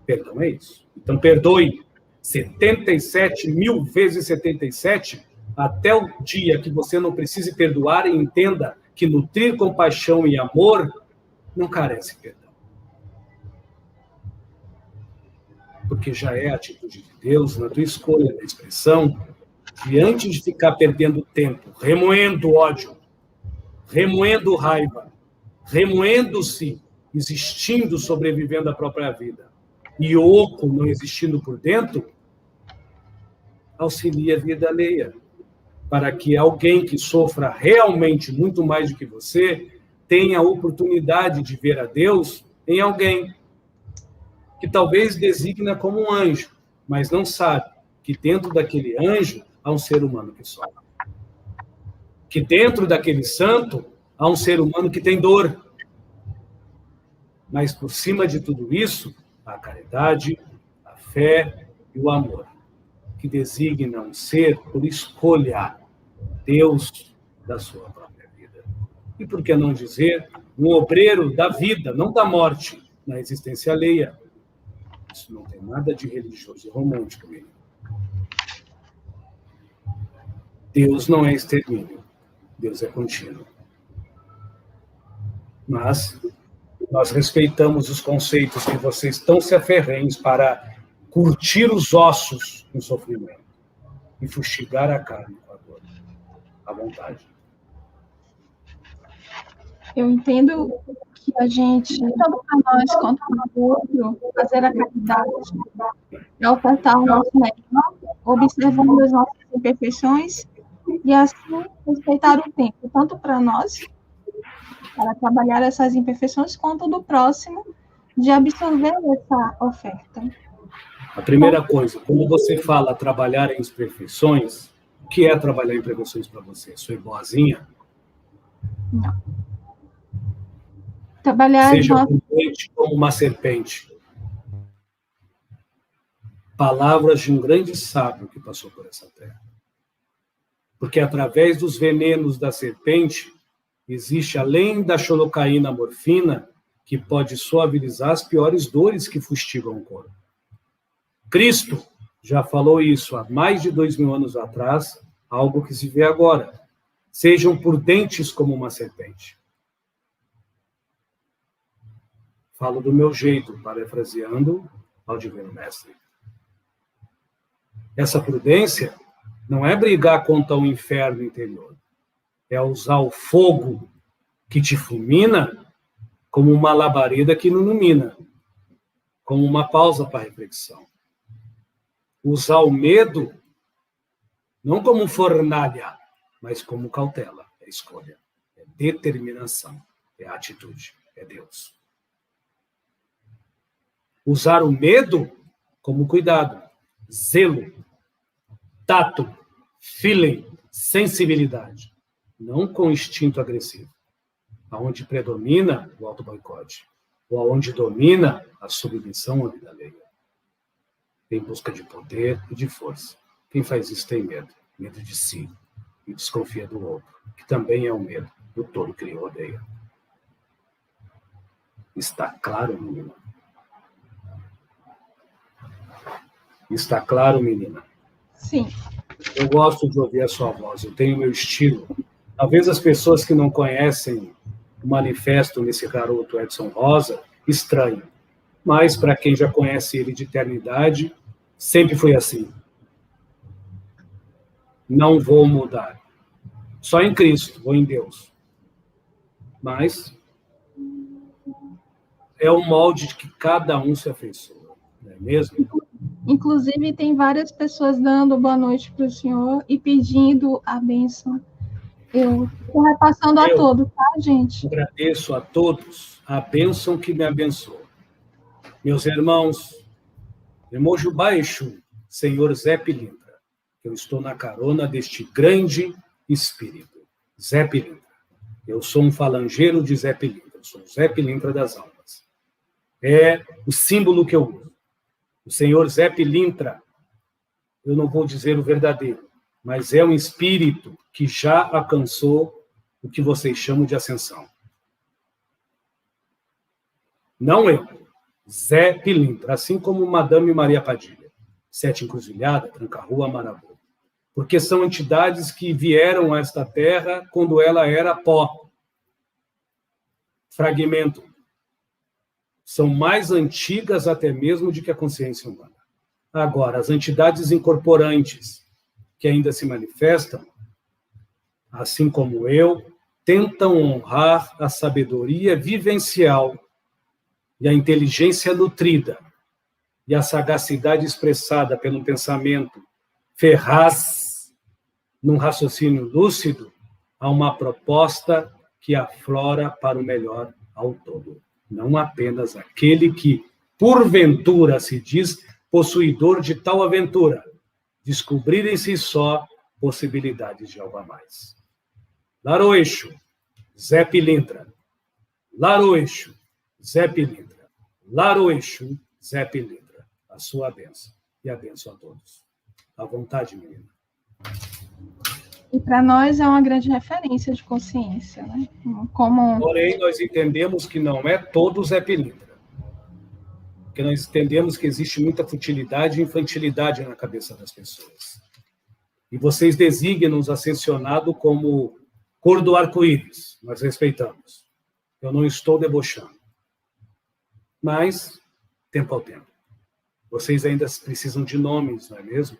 Perdão é isso. Então, perdoe 77 mil vezes 77, até o dia que você não precise perdoar e entenda que nutrir compaixão e amor não carece perdão. Porque já é a atitude de Deus na tua escolha da expressão, e antes de ficar perdendo tempo, remoendo ódio, remoendo raiva, remoendo-se, existindo, sobrevivendo à própria vida, e oco não existindo por dentro, auxilia a vida alheia, para que alguém que sofra realmente muito mais do que você tenha a oportunidade de ver a Deus em alguém que talvez designa como um anjo, mas não sabe que dentro daquele anjo há um ser humano que sofre. Que dentro daquele santo há um ser humano que tem dor. Mas por cima de tudo isso, a caridade, a fé e o amor, que designam ser por escolha Deus da sua própria vida. E por que não dizer um obreiro da vida, não da morte, na existência alheia? Isso não tem nada de religioso e romântico, menino. Deus não é extermínio, Deus é contínuo. Mas nós respeitamos os conceitos que vocês estão se aferrenhos para curtir os ossos no sofrimento e fustigar a carne com a dor, à vontade. Eu entendo que a gente, tanto para nós quanto para o outro, fazer a caridade é ofertar o nosso melhor, observando as nossas imperfeições e assim respeitar o tempo, tanto para nós, para trabalhar essas imperfeições, quanto do próximo, de absorver essa oferta. A primeira coisa, quando você fala trabalhar em imperfeições, o que é trabalhar em imperfeições para você? Sou boazinha? Não. Trabalhar seja prudente como uma serpente. Palavras de um grande sábio que passou por essa terra. Porque através dos venenos da serpente, existe, além da xolocaína, a morfina, que pode suavizar as piores dores que fustigam o corpo. Cristo já falou isso há mais de 2000 anos atrás, algo que se vê agora. Sejam prudentes como uma serpente. Falo do meu jeito, parafraseando ao Divino Mestre. Essa prudência não é brigar contra o inferno interior. É usar o fogo que te fulmina como uma labareda que ilumina, como uma pausa para a reflexão. Usar o medo não como fornalha, mas como cautela. É escolha, é determinação, é atitude, é Deus. Usar o medo como cuidado, zelo, tato, feeling, sensibilidade. Não com instinto agressivo. Aonde predomina o auto-boicote. Ou aonde domina a submissão à vida alheia. Em busca de poder e de força. Quem faz isso tem medo. Medo de si. E desconfia do outro. Que também é o medo do todo que lhe odeia. Está claro, menina? Está claro, menina? Sim. Eu gosto de ouvir a sua voz. Eu tenho meu estilo. Talvez as pessoas que não conhecem o manifesto nesse garoto Edson Rosa estranhem. Mas, para quem já conhece ele de eternidade, sempre foi assim. Não vou mudar. Só em Cristo, ou em Deus. Mas é o molde de que cada um se afeiçoa. Não é mesmo? Inclusive, tem várias pessoas dando boa noite para o senhor e pedindo a bênção. Eu estou repassando a todos, tá, gente? Agradeço a todos a bênção que me abençoou. Meus irmãos, Emojo Baixo, Senhor Zé Pilintra, eu estou na carona deste grande espírito, Zé Pilintra. Eu sou um falangeiro de Zé Pilintra, eu sou o Zé Pilintra das almas. É o símbolo que eu uso. O Senhor Zé Pilintra, eu não vou dizer o verdadeiro, mas é um espírito que já alcançou o que vocês chamam de ascensão. Não eu, Zé Pilintra, assim como Madame Maria Padilha, Sete Encruzilhada, Tranca-Rua, Marabu. Porque são entidades que vieram a esta terra quando ela era pó, fragmento. São mais antigas até mesmo do que a consciência humana. Agora, as entidades incorporantes que ainda se manifestam, assim como eu, tentam honrar a sabedoria vivencial e a inteligência nutrida e a sagacidade expressada pelo pensamento ferraz, num raciocínio lúcido, a uma proposta que aflora para o melhor ao todo. Não apenas aquele que, porventura, se diz possuidor de tal aventura, descobrir em si só possibilidades de algo a mais. Laroeixo, Zé Pilintra. Laroeixo, Zé Pilintra. Laroeixo, Zé Pilintra. A sua bênção. E a bênção a todos. À vontade, menina. E para nós é uma grande referência de consciência, né? Como... Porém, nós entendemos que não é todo Zé Pilintra. Porque nós entendemos que existe muita futilidade e infantilidade na cabeça das pessoas. E vocês designam os ascensionados como cor do arco-íris. Nós respeitamos. Eu não estou debochando. Mas, tempo ao tempo. Vocês ainda precisam de nomes, não é mesmo?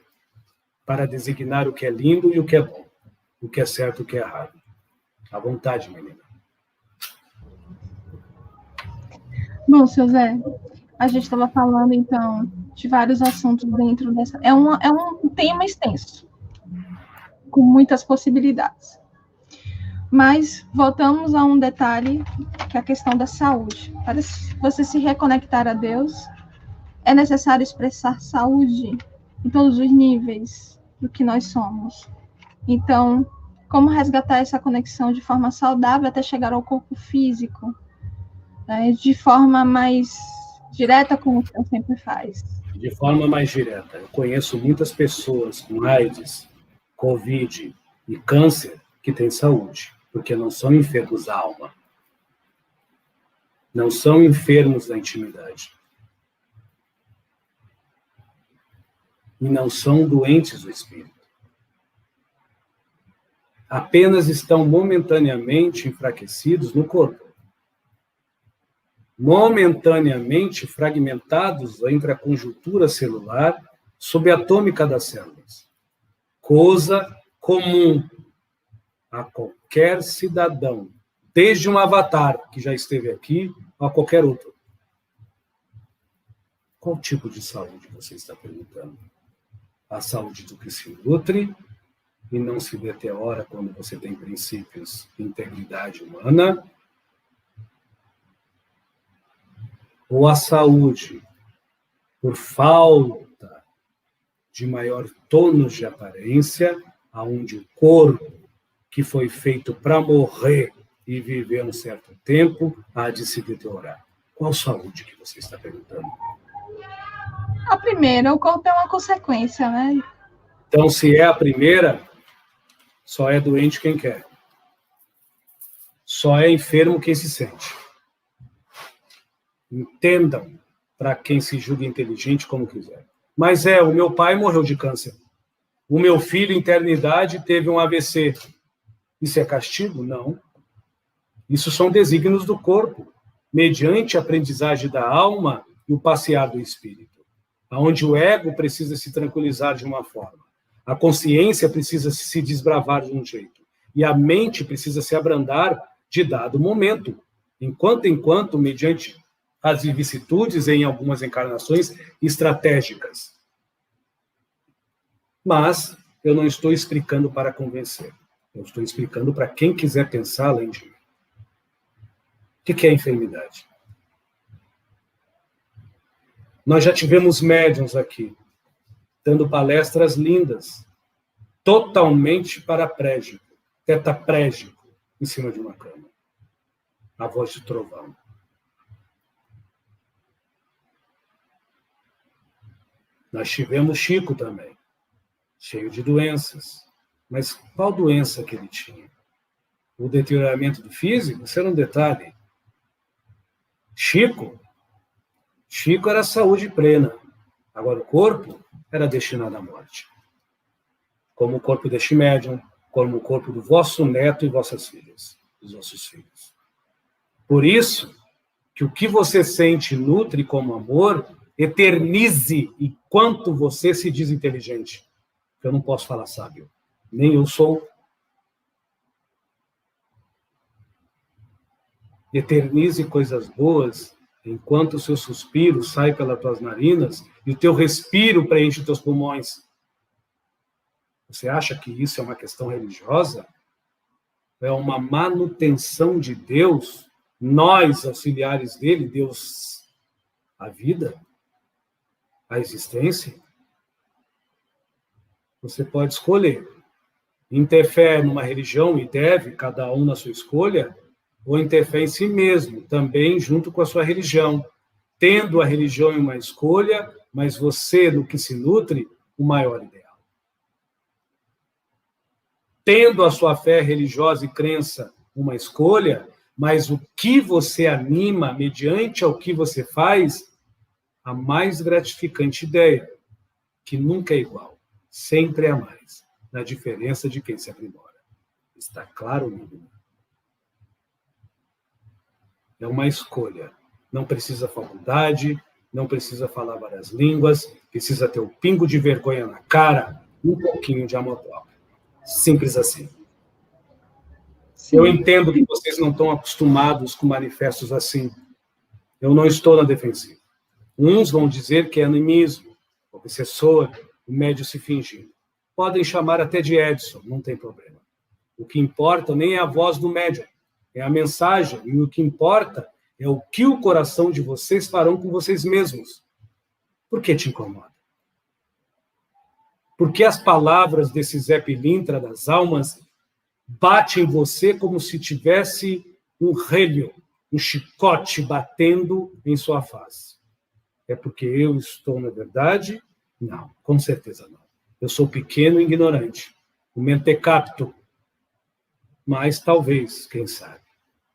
Para designar o que é lindo e o que é bom. O que é certo e o que é errado. À vontade, menina. Bom, seu Zé, a gente estava falando, então, de vários assuntos dentro dessa... É um tema extenso, com muitas possibilidades. Mas voltamos a um detalhe, que é a questão da saúde. Para você se reconectar a Deus, é necessário expressar saúde em todos os níveis do que nós somos. Então, como resgatar essa conexão de forma saudável até chegar ao corpo físico, né, de forma mais direta, como o senhor sempre faz? De forma mais direta. Eu conheço muitas pessoas com AIDS, Covid e câncer que têm saúde, porque não são enfermos da alma. Não são enfermos da intimidade. E não são doentes do espírito. Apenas estão momentaneamente enfraquecidos no corpo. Momentaneamente fragmentados entre a conjuntura celular subatômica das células. Coisa comum a qualquer cidadão, desde um avatar que já esteve aqui, a qualquer outro. Qual tipo de saúde você está perguntando? A saúde do que se nutre e não se deteriora quando você tem princípios de integridade humana? Ou a saúde por falta de maior tônus de aparência, aonde o corpo que foi feito para morrer e viver um certo tempo há de se deteriorar? Qual saúde que você está perguntando? A primeira, o corpo é uma consequência, né? Então, se é a primeira, só é doente quem quer. Só é enfermo quem se sente. Entendam, para quem se julga inteligente como quiser. Mas o meu pai morreu de câncer. O meu filho, em eternidade, teve um AVC. Isso é castigo? Não. Isso são desígnios do corpo, mediante a aprendizagem da alma e o passear do espírito. Onde o ego precisa se tranquilizar de uma forma. A consciência precisa se desbravar de um jeito. E a mente precisa se abrandar de dado momento. Enquanto, mediante as vicissitudes em algumas encarnações estratégicas. Mas eu não estou explicando para convencer. Eu estou explicando para quem quiser pensar além de mim. O que é enfermidade? Nós já tivemos médiuns aqui, dando palestras lindas, totalmente paraplégico, tetraplégico, em cima de uma cama. A voz de trovão. Nós tivemos Chico também, cheio de doenças. Mas qual doença que ele tinha? O deterioramento do físico? Isso era um detalhe. Chico era saúde plena. Agora o corpo era destinado à morte. Como o corpo deste médium, como o corpo do vosso neto e vossas filhas, dos vossos filhos. Por isso, que o que você sente e nutre como amor, eternize enquanto você se diz inteligente. Eu não posso falar sábio. Nem eu sou. Eternize coisas boas enquanto o seu suspiro sai pelas tuas narinas e o teu respiro preenche os teus pulmões. Você acha que isso é uma questão religiosa? É uma manutenção de Deus, nós, auxiliares dele, Deus, a vida, a existência? Você pode escolher. Interfere numa religião e deve, cada um na sua escolha, ou interfere em si mesmo, também junto com a sua religião, tendo a religião em uma escolha, mas você, no que se nutre, o maior ideal. Tendo a sua fé religiosa e crença uma escolha, mas o que você anima, mediante ao que você faz, a mais gratificante ideia, que nunca é igual, sempre é mais. Na diferença de quem se aprimora. Está claro, menino? É uma escolha. Não precisa faculdade, não precisa falar várias línguas, precisa ter um pingo de vergonha na cara, um pouquinho de amor próprio. Simples assim. Sim. Eu entendo que vocês não estão acostumados com manifestos assim. Eu não estou na defensiva. Uns vão dizer que é animismo, obsessor, o médium se fingindo. Podem chamar até de Edson, não tem problema. O que importa nem é a voz do médium, é a mensagem. E o que importa é o que o coração de vocês farão com vocês mesmos. Por que te incomoda? Porque as palavras desse Zé Pilintra das almas batem em você como se tivesse um relho, um chicote batendo em sua face. É porque eu estou na verdade? Não, com certeza não. Eu sou pequeno e ignorante, o mentecapto, mas talvez, quem sabe,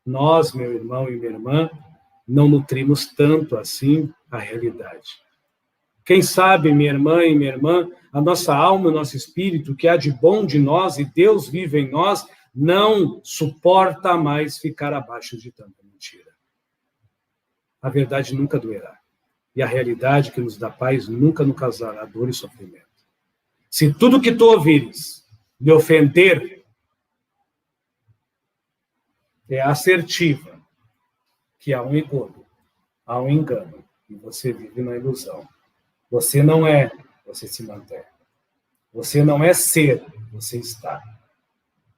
nós, meu irmão e minha irmã, não nutrimos tanto assim a realidade. Quem sabe, minha irmã e minha irmã, a nossa alma e o nosso espírito, que há de bom de nós e Deus vive em nós, não suporta mais ficar abaixo de tanta mentira. A verdade nunca doerá. E a realidade que nos dá paz nunca nos causará dor e sofrimento. Se tudo que tu ouvires lhe ofender, é assertiva que há um engodo, há um engano, e você vive na ilusão. Você não é, você se mantém. Você não é ser, você está.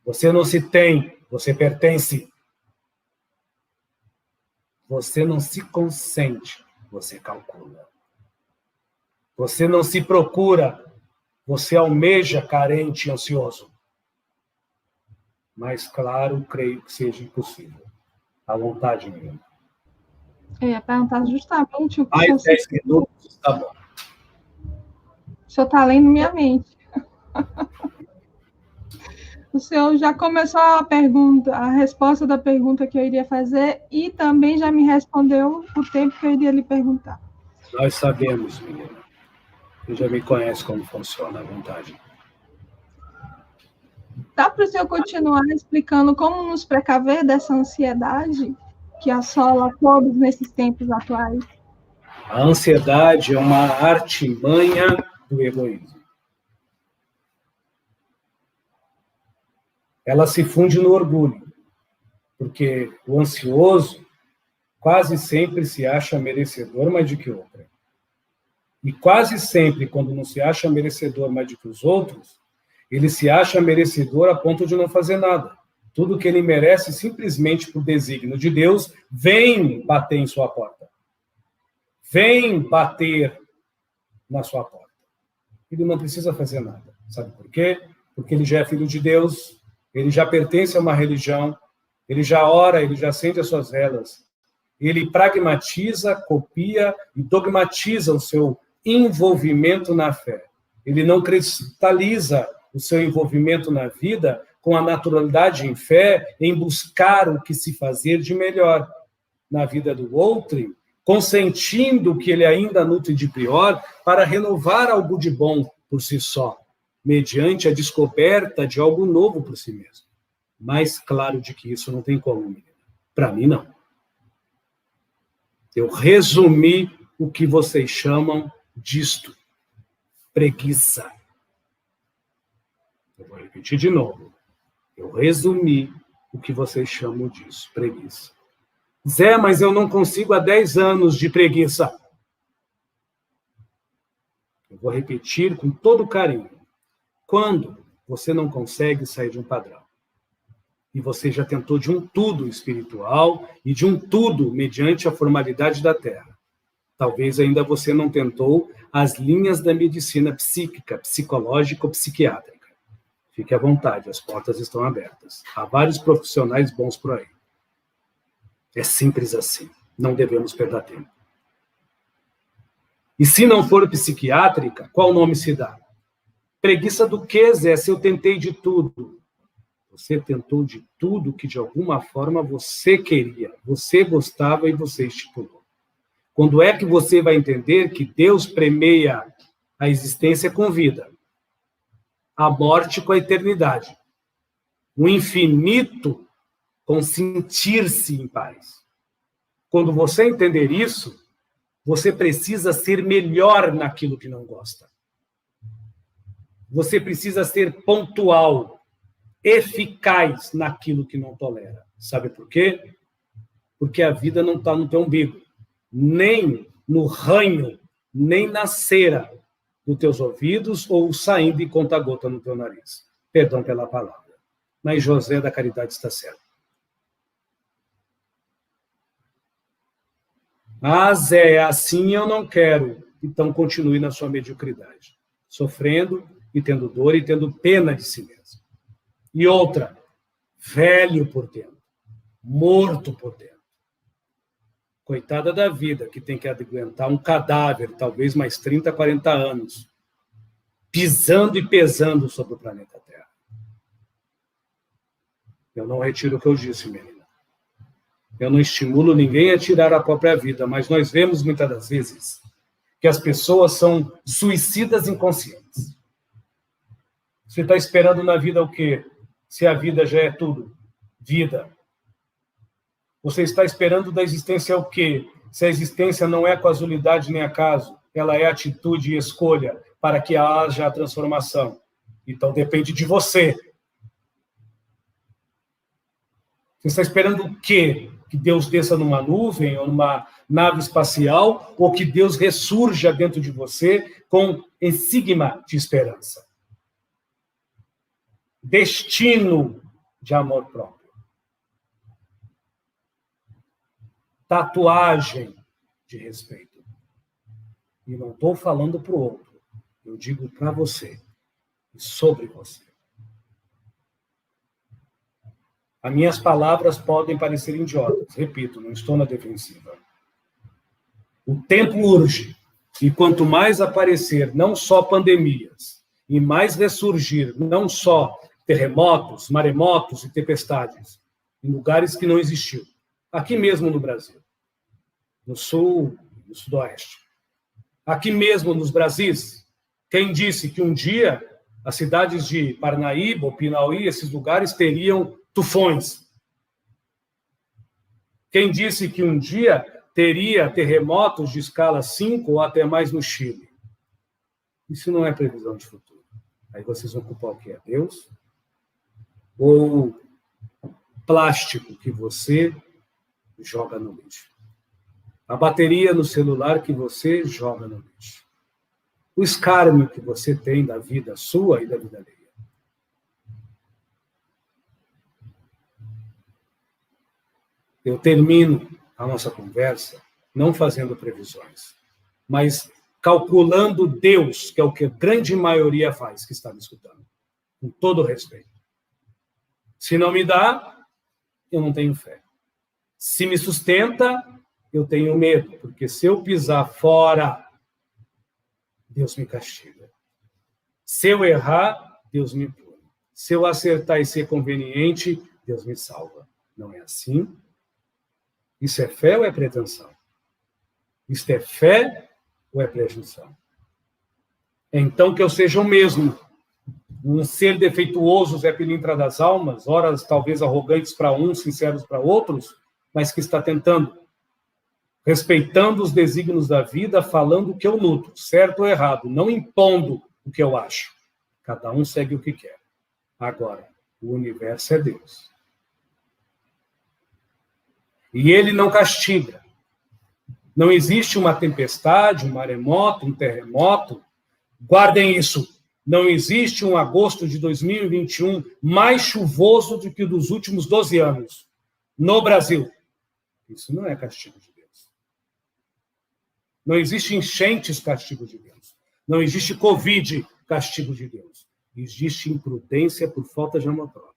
Você não se tem, você pertence. Você não se consente, você calcula. Você não se procura, você almeja carente e ansioso. Mas, claro, creio que seja impossível. À vontade mesmo. Eu ia perguntar justamente o que mais 10 minutos, tá bom. O senhor está lendo minha mente. O senhor já começou a resposta da pergunta que eu iria fazer e também já me respondeu o tempo que eu iria lhe perguntar. Nós sabemos, menina. Você já me conhece como funciona à vontade. Dá para o senhor continuar explicando como nos precaver dessa ansiedade que assola todos nesses tempos atuais? A ansiedade é uma artimanha do egoísmo. Ela se funde no orgulho, porque o ansioso quase sempre se acha merecedor mais do que outra. E quase sempre, quando não se acha merecedor mais do que os outros, Ele se acha merecedor a ponto de não fazer nada. Tudo que ele merece, simplesmente por desígnio de Deus, vem bater em sua porta. Vem bater na sua porta. Ele não precisa fazer nada. Sabe por quê? Porque ele já é filho de Deus, ele já pertence a uma religião, ele já ora, ele já acende as suas velas. Ele pragmatiza, copia e dogmatiza o seu envolvimento na fé. Ele não cristaliza o seu envolvimento na vida com a naturalidade em fé, em buscar o que se fazer de melhor na vida do outro, consentindo que ele ainda nutre de pior para renovar algo de bom por si só, mediante a descoberta de algo novo por si mesmo. Mais claro de que isso não tem como, menina. Para mim, não. Eu resumi o que vocês chamam disto. Preguiça. Eu vou repetir de novo. Eu resumi o que vocês chamam disso, preguiça. Zé, mas eu não consigo há 10 anos de preguiça. Eu vou repetir com todo carinho. Quando você não consegue sair de um padrão, e você já tentou de um tudo espiritual e de um tudo mediante a formalidade da Terra, talvez ainda você não tentou as linhas da medicina psíquica, psicológica ou psiquiátrica. Fique à vontade, as portas estão abertas. Há vários profissionais bons por aí. É simples assim. Não devemos perder tempo. E se não for psiquiátrica, qual nome se dá? Preguiça do quê, Zé? Se eu tentei de tudo. Você tentou de tudo que de alguma forma você queria, você gostava e você estipulou. Quando é que você vai entender que Deus premia a existência com vida? A morte com a eternidade. O infinito com sentir-se em paz. Quando você entender isso, você precisa ser melhor naquilo que não gosta. Você precisa ser pontual, eficaz naquilo que não tolera. Sabe por quê? Porque a vida não está no teu umbigo, nem no ranho, nem na cera dos teus ouvidos ou saindo em conta-gota no teu nariz. Perdão pela palavra. Mas José da Caridade está certo. Ah, Zé, assim eu não quero. Então continue na sua mediocridade. Sofrendo e tendo dor e tendo pena de si mesmo. E outra, velho por dentro. Morto por dentro. Coitada da vida, que tem que aguentar um cadáver, talvez mais 30, 40 anos, pisando e pesando sobre o planeta Terra. Eu não retiro o que eu disse, menina. Eu não estimulo ninguém a tirar a própria vida, mas nós vemos muitas das vezes que as pessoas são suicidas inconscientes. Você está esperando na vida o quê? Se a vida já é tudo. Vida. Você está esperando da existência o quê? Se a existência não é casualidade nem acaso, ela é atitude e escolha para que haja a transformação. Então depende de você. Você está esperando o quê? Que Deus desça numa nuvem ou numa nave espacial, ou que Deus ressurja dentro de você com insígnia de esperança. Destino de amor próprio. Tatuagem de respeito. E não estou falando para o outro. Eu digo para você. E sobre você. As minhas palavras podem parecer idiotas. Repito, não estou na defensiva. O tempo urge. E quanto mais aparecer, não só pandemias, e mais ressurgir, não só terremotos, maremotos e tempestades, em lugares que não existiam. Aqui mesmo no Brasil. No sul, no sudoeste. Aqui mesmo nos Brasis. Quem disse que um dia as cidades de Parnaíba, Pinauí, esses lugares teriam tufões? Quem disse que um dia teria terremotos de escala 5 ou até mais no Chile? Isso não é previsão de futuro. Aí vocês vão culpar o quê? Deus? Ou plástico que você joga no lixo? A bateria no celular que você joga no lixo? O escárnio que você tem da vida sua e da vida alheia? Eu termino a nossa conversa não fazendo previsões, mas calculando Deus, que é o que a grande maioria faz, que está me escutando, com todo respeito. Se não me dá, eu não tenho fé. Se me sustenta, eu tenho medo, porque se eu pisar fora, Deus me castiga. Se eu errar, Deus me pune. Se eu acertar e ser conveniente, Deus me salva. Não é assim? Isso é fé ou é pretensão? Isso é fé ou é presunção? Então que eu seja o mesmo, um ser defeituoso, Zé Pilintra das almas, horas talvez arrogantes para uns, sinceros para outros, mas que está tentando, respeitando os desígnios da vida, falando o que eu nutro, certo ou errado, não impondo o que eu acho. Cada um segue o que quer. Agora, o universo é Deus. E ele não castiga. Não existe uma tempestade, um maremoto, um terremoto. Guardem isso. Não existe um agosto de 2021 mais chuvoso do que o dos últimos 12 anos no Brasil. Isso não é castigo de Deus. Não existe enchentes, castigo de Deus. Não existe Covid, castigo de Deus. Existe imprudência por falta de amor próprio.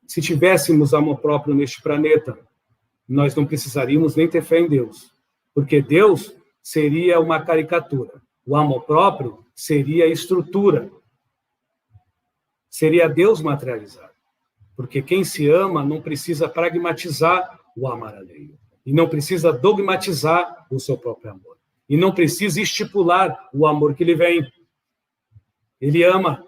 Se tivéssemos amor próprio neste planeta, nós não precisaríamos nem ter fé em Deus, porque Deus seria uma caricatura. O amor próprio seria a estrutura. Seria Deus materializado. Porque quem se ama não precisa pragmatizar o amar alheio. E não precisa dogmatizar o seu próprio amor. E não precisa estipular o amor que lhe vem. Ele ama.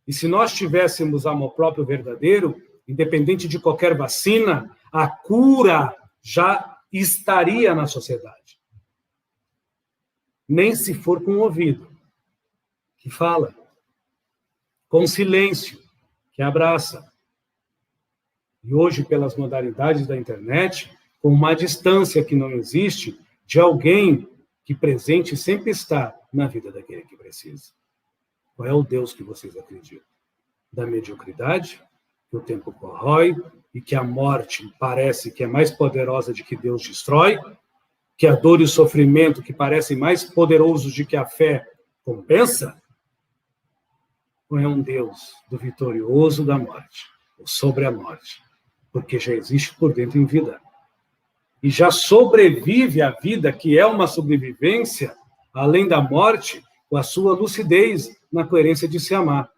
E se nós tivéssemos amor próprio verdadeiro, independente de qualquer vacina, a cura já estaria na sociedade. Nem se for com o ouvido, que fala, com silêncio, que abraça. E hoje, pelas modalidades da internet, com uma distância que não existe de alguém que presente sempre está na vida daquele que precisa. Qual é o Deus que vocês acreditam? Da mediocridade, que o tempo corrói e que a morte parece que é mais poderosa de que Deus destrói, que a dor e o sofrimento que parecem mais poderosos de que a fé compensa? Ou é um Deus do vitorioso da morte, ou sobre a morte, porque já existe por dentro em vida. E já sobrevive a vida, que é uma sobrevivência, além da morte, com a sua lucidez na coerência de se amar,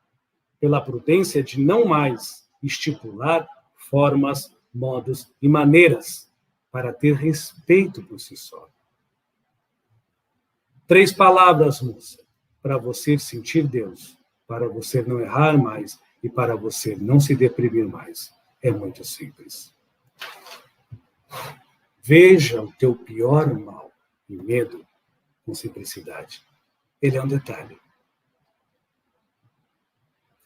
pela prudência de não mais estipular formas, modos e maneiras para ter respeito por si só. 3 palavras, moça, para você sentir Deus, para você não errar mais e para você não se deprimir mais. É muito simples. Veja o teu pior mal e medo com simplicidade. Ele é um detalhe.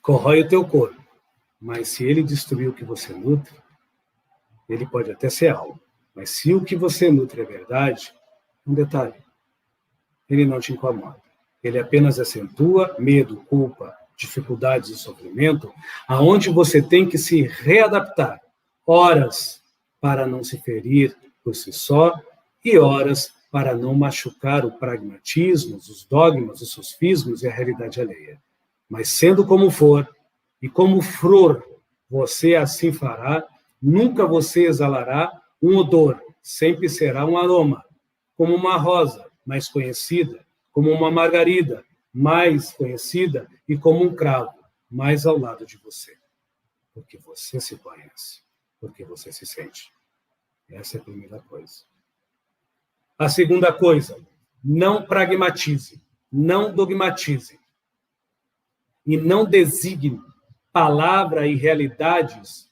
Corrói o teu corpo, mas se ele destruir o que você nutre, ele pode até ser algo. Mas se o que você nutre é verdade, um detalhe, ele não te incomoda. Ele apenas acentua medo, culpa, dificuldades e sofrimento, aonde você tem que se readaptar. Horas para não se ferir por si só e horas para não machucar o pragmatismo, os dogmas, os sofismos e a realidade alheia. Mas sendo como for, e como flor você assim fará, nunca você exalará um odor, sempre será um aroma, como uma rosa mais conhecida, como uma margarida mais conhecida e como um cravo mais ao lado de você. Porque você se conhece, porque você se sente. Essa é a primeira coisa. A segunda coisa, não pragmatize, não dogmatize e não designe palavra e realidades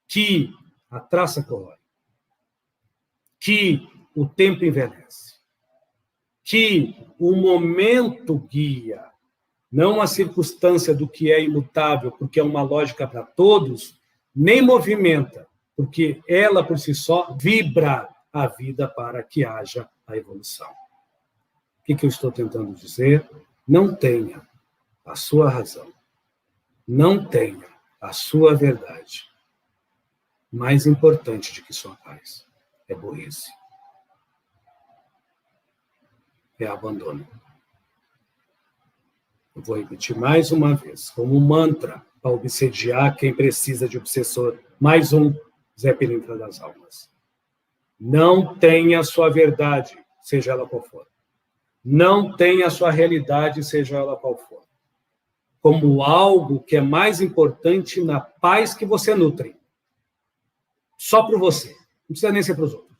que a traça corrói, que o tempo envelhece, que o momento guia, não a circunstância do que é imutável, porque é uma lógica para todos, nem movimenta, porque ela por si só vibra a vida para que haja a evolução. O que eu estou tentando dizer? Não tenha a sua razão, não tenha a sua verdade. mais importante do que sua paz é burrice. É abandono. Eu vou repetir mais uma vez, como um mantra para obsediar quem precisa de obsessor. Mais um Zé Pilintra das almas. Não tenha sua verdade, seja ela qual for. Não tenha sua realidade, seja ela qual for. Como algo que é mais importante na paz que você nutre. Só para você. Não precisa nem ser para os outros.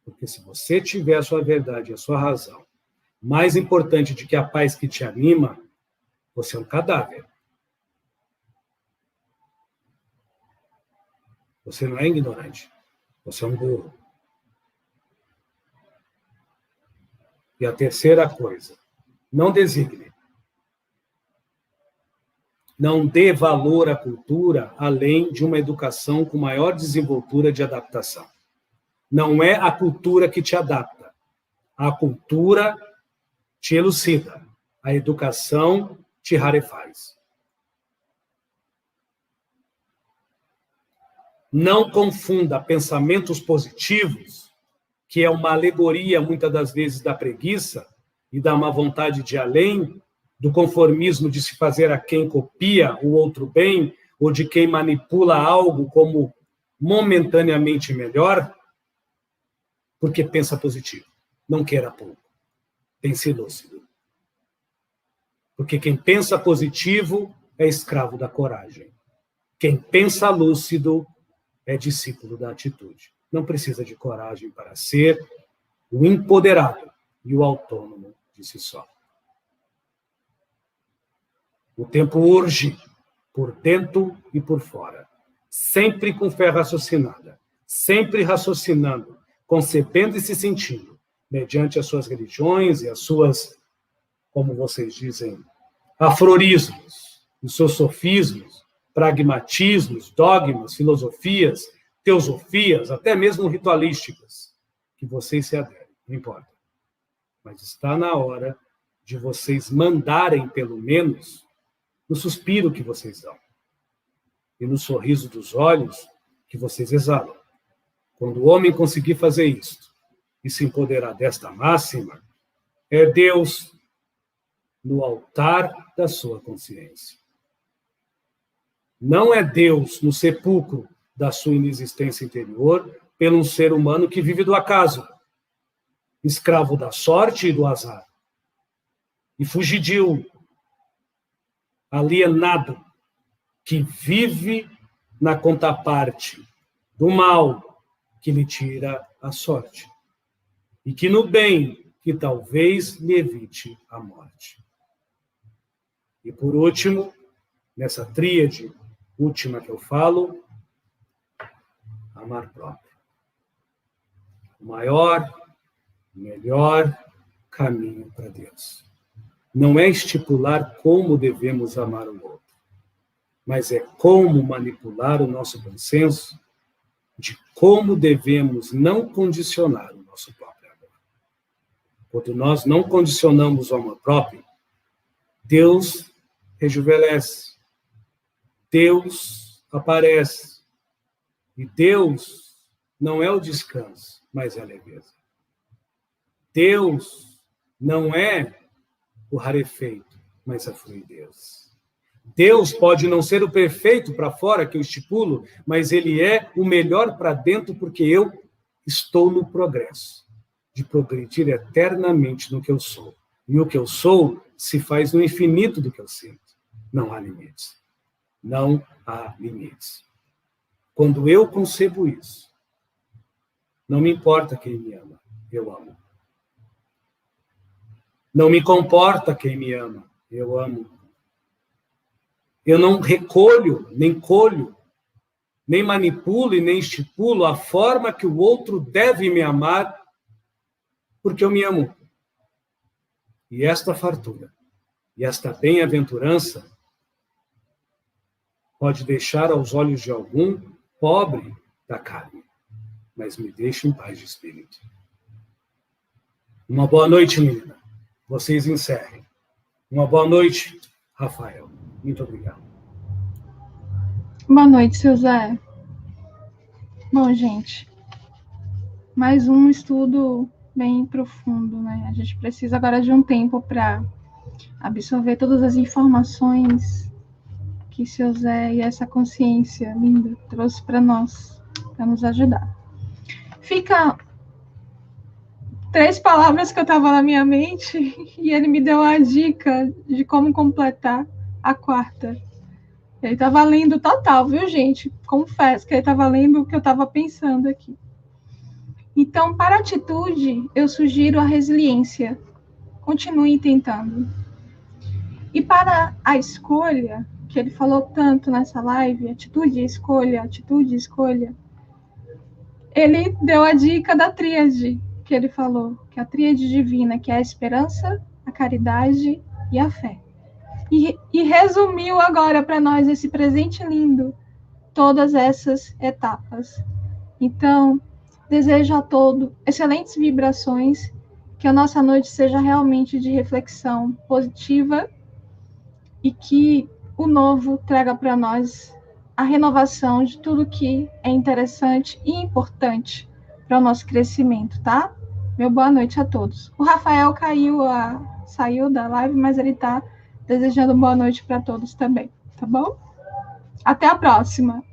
Porque se você tiver a sua verdade, a sua razão, mais importante do que a paz que te anima, você é um cadáver. Você não é ignorante. Você é um burro. E a terceira coisa, não designe. Não dê valor à cultura além de uma educação com maior desenvoltura de adaptação. Não é a cultura que te adapta. A cultura te elucida. A educação te rarefaz. Não confunda pensamentos positivos, que é uma alegoria, muitas das vezes, da preguiça e da má vontade de ir além, do conformismo de se fazer a quem copia o outro bem, ou de quem manipula algo como momentaneamente melhor, porque pensa positivo. Não queira pouco. Pense lúcido. Porque quem pensa positivo é escravo da coragem. Quem pensa lúcido é discípulo da atitude. Não precisa de coragem para ser o empoderado e o autônomo de si só. O tempo urge, por dentro e por fora. Sempre com fé raciocinada. Sempre raciocinando, concebendo e se sentindo, mediante as suas religiões e as suas, como vocês dizem, aforismos, os seus sofismos, pragmatismos, dogmas, filosofias, teosofias, até mesmo ritualísticas, que vocês se aderem, não importa. Mas está na hora de vocês mandarem, pelo menos, no suspiro que vocês dão e no sorriso dos olhos que vocês exalam. Quando o homem conseguir fazer isto e se empoderar desta máxima, é Deus no altar da sua consciência. Não é Deus no sepulcro da sua inexistência interior pelo um ser humano que vive do acaso, escravo da sorte e do azar, e fugidio, alienado, que vive na contraparte do mal que lhe tira a sorte, e que no bem que talvez lhe evite a morte. E por último, nessa tríade última que eu falo, amar próprio. O maior, melhor caminho para Deus. Não é estipular como devemos amar o outro, mas é como manipular o nosso bom senso de como devemos não condicionar o nosso próprio amor. Quando nós não condicionamos o amor próprio, Deus rejuvenesce, Deus aparece, e Deus não é o descanso, mas é a leveza. Deus não é o rarefeito, mas a fluidez. Deus pode não ser o perfeito para fora, que eu estipulo, mas ele é o melhor para dentro, porque eu estou no progresso de progredir eternamente no que eu sou. E o que eu sou se faz no infinito do que eu sinto. Não há limites. Não há limites. Quando eu concebo isso, não me importa quem me ama, eu amo. Não me comporta quem me ama, eu amo. Eu não recolho, nem colho, nem manipulo e nem estipulo a forma que o outro deve me amar, porque eu me amo. E esta fartura, e esta bem-aventurança, pode deixar aos olhos de algum pobre da carne, mas me deixa em paz de espírito. Uma boa noite, menina. Vocês encerrem. Uma boa noite, Rafael. Muito obrigado. Boa noite, seu Zé. Bom, gente, mais um estudo bem profundo, né? A gente precisa agora de um tempo para absorver todas as informações que seu Zé e essa consciência linda trouxe para nós, para nos ajudar. Fica 3 palavras que eu estava na minha mente e ele me deu a dica de como completar a 4ª. Ele estava lendo total, viu, gente? Confesso que ele estava lendo o que eu estava pensando aqui. Então, para a atitude, eu sugiro a resiliência. Continue tentando. E para a escolha, que ele falou tanto nessa live, atitude e escolha, ele deu a dica da tríade que ele falou, que é a tríade divina, que é a esperança, a caridade e a fé. E resumiu agora para nós esse presente lindo, todas essas etapas. Então, desejo a todos excelentes vibrações, que a nossa noite seja realmente de reflexão positiva e que o novo traga para nós a renovação de tudo que é interessante e importante para o nosso crescimento, tá? Meu boa noite a todos. O Rafael saiu da live, mas ele está desejando boa noite para todos também, tá bom? Até a próxima!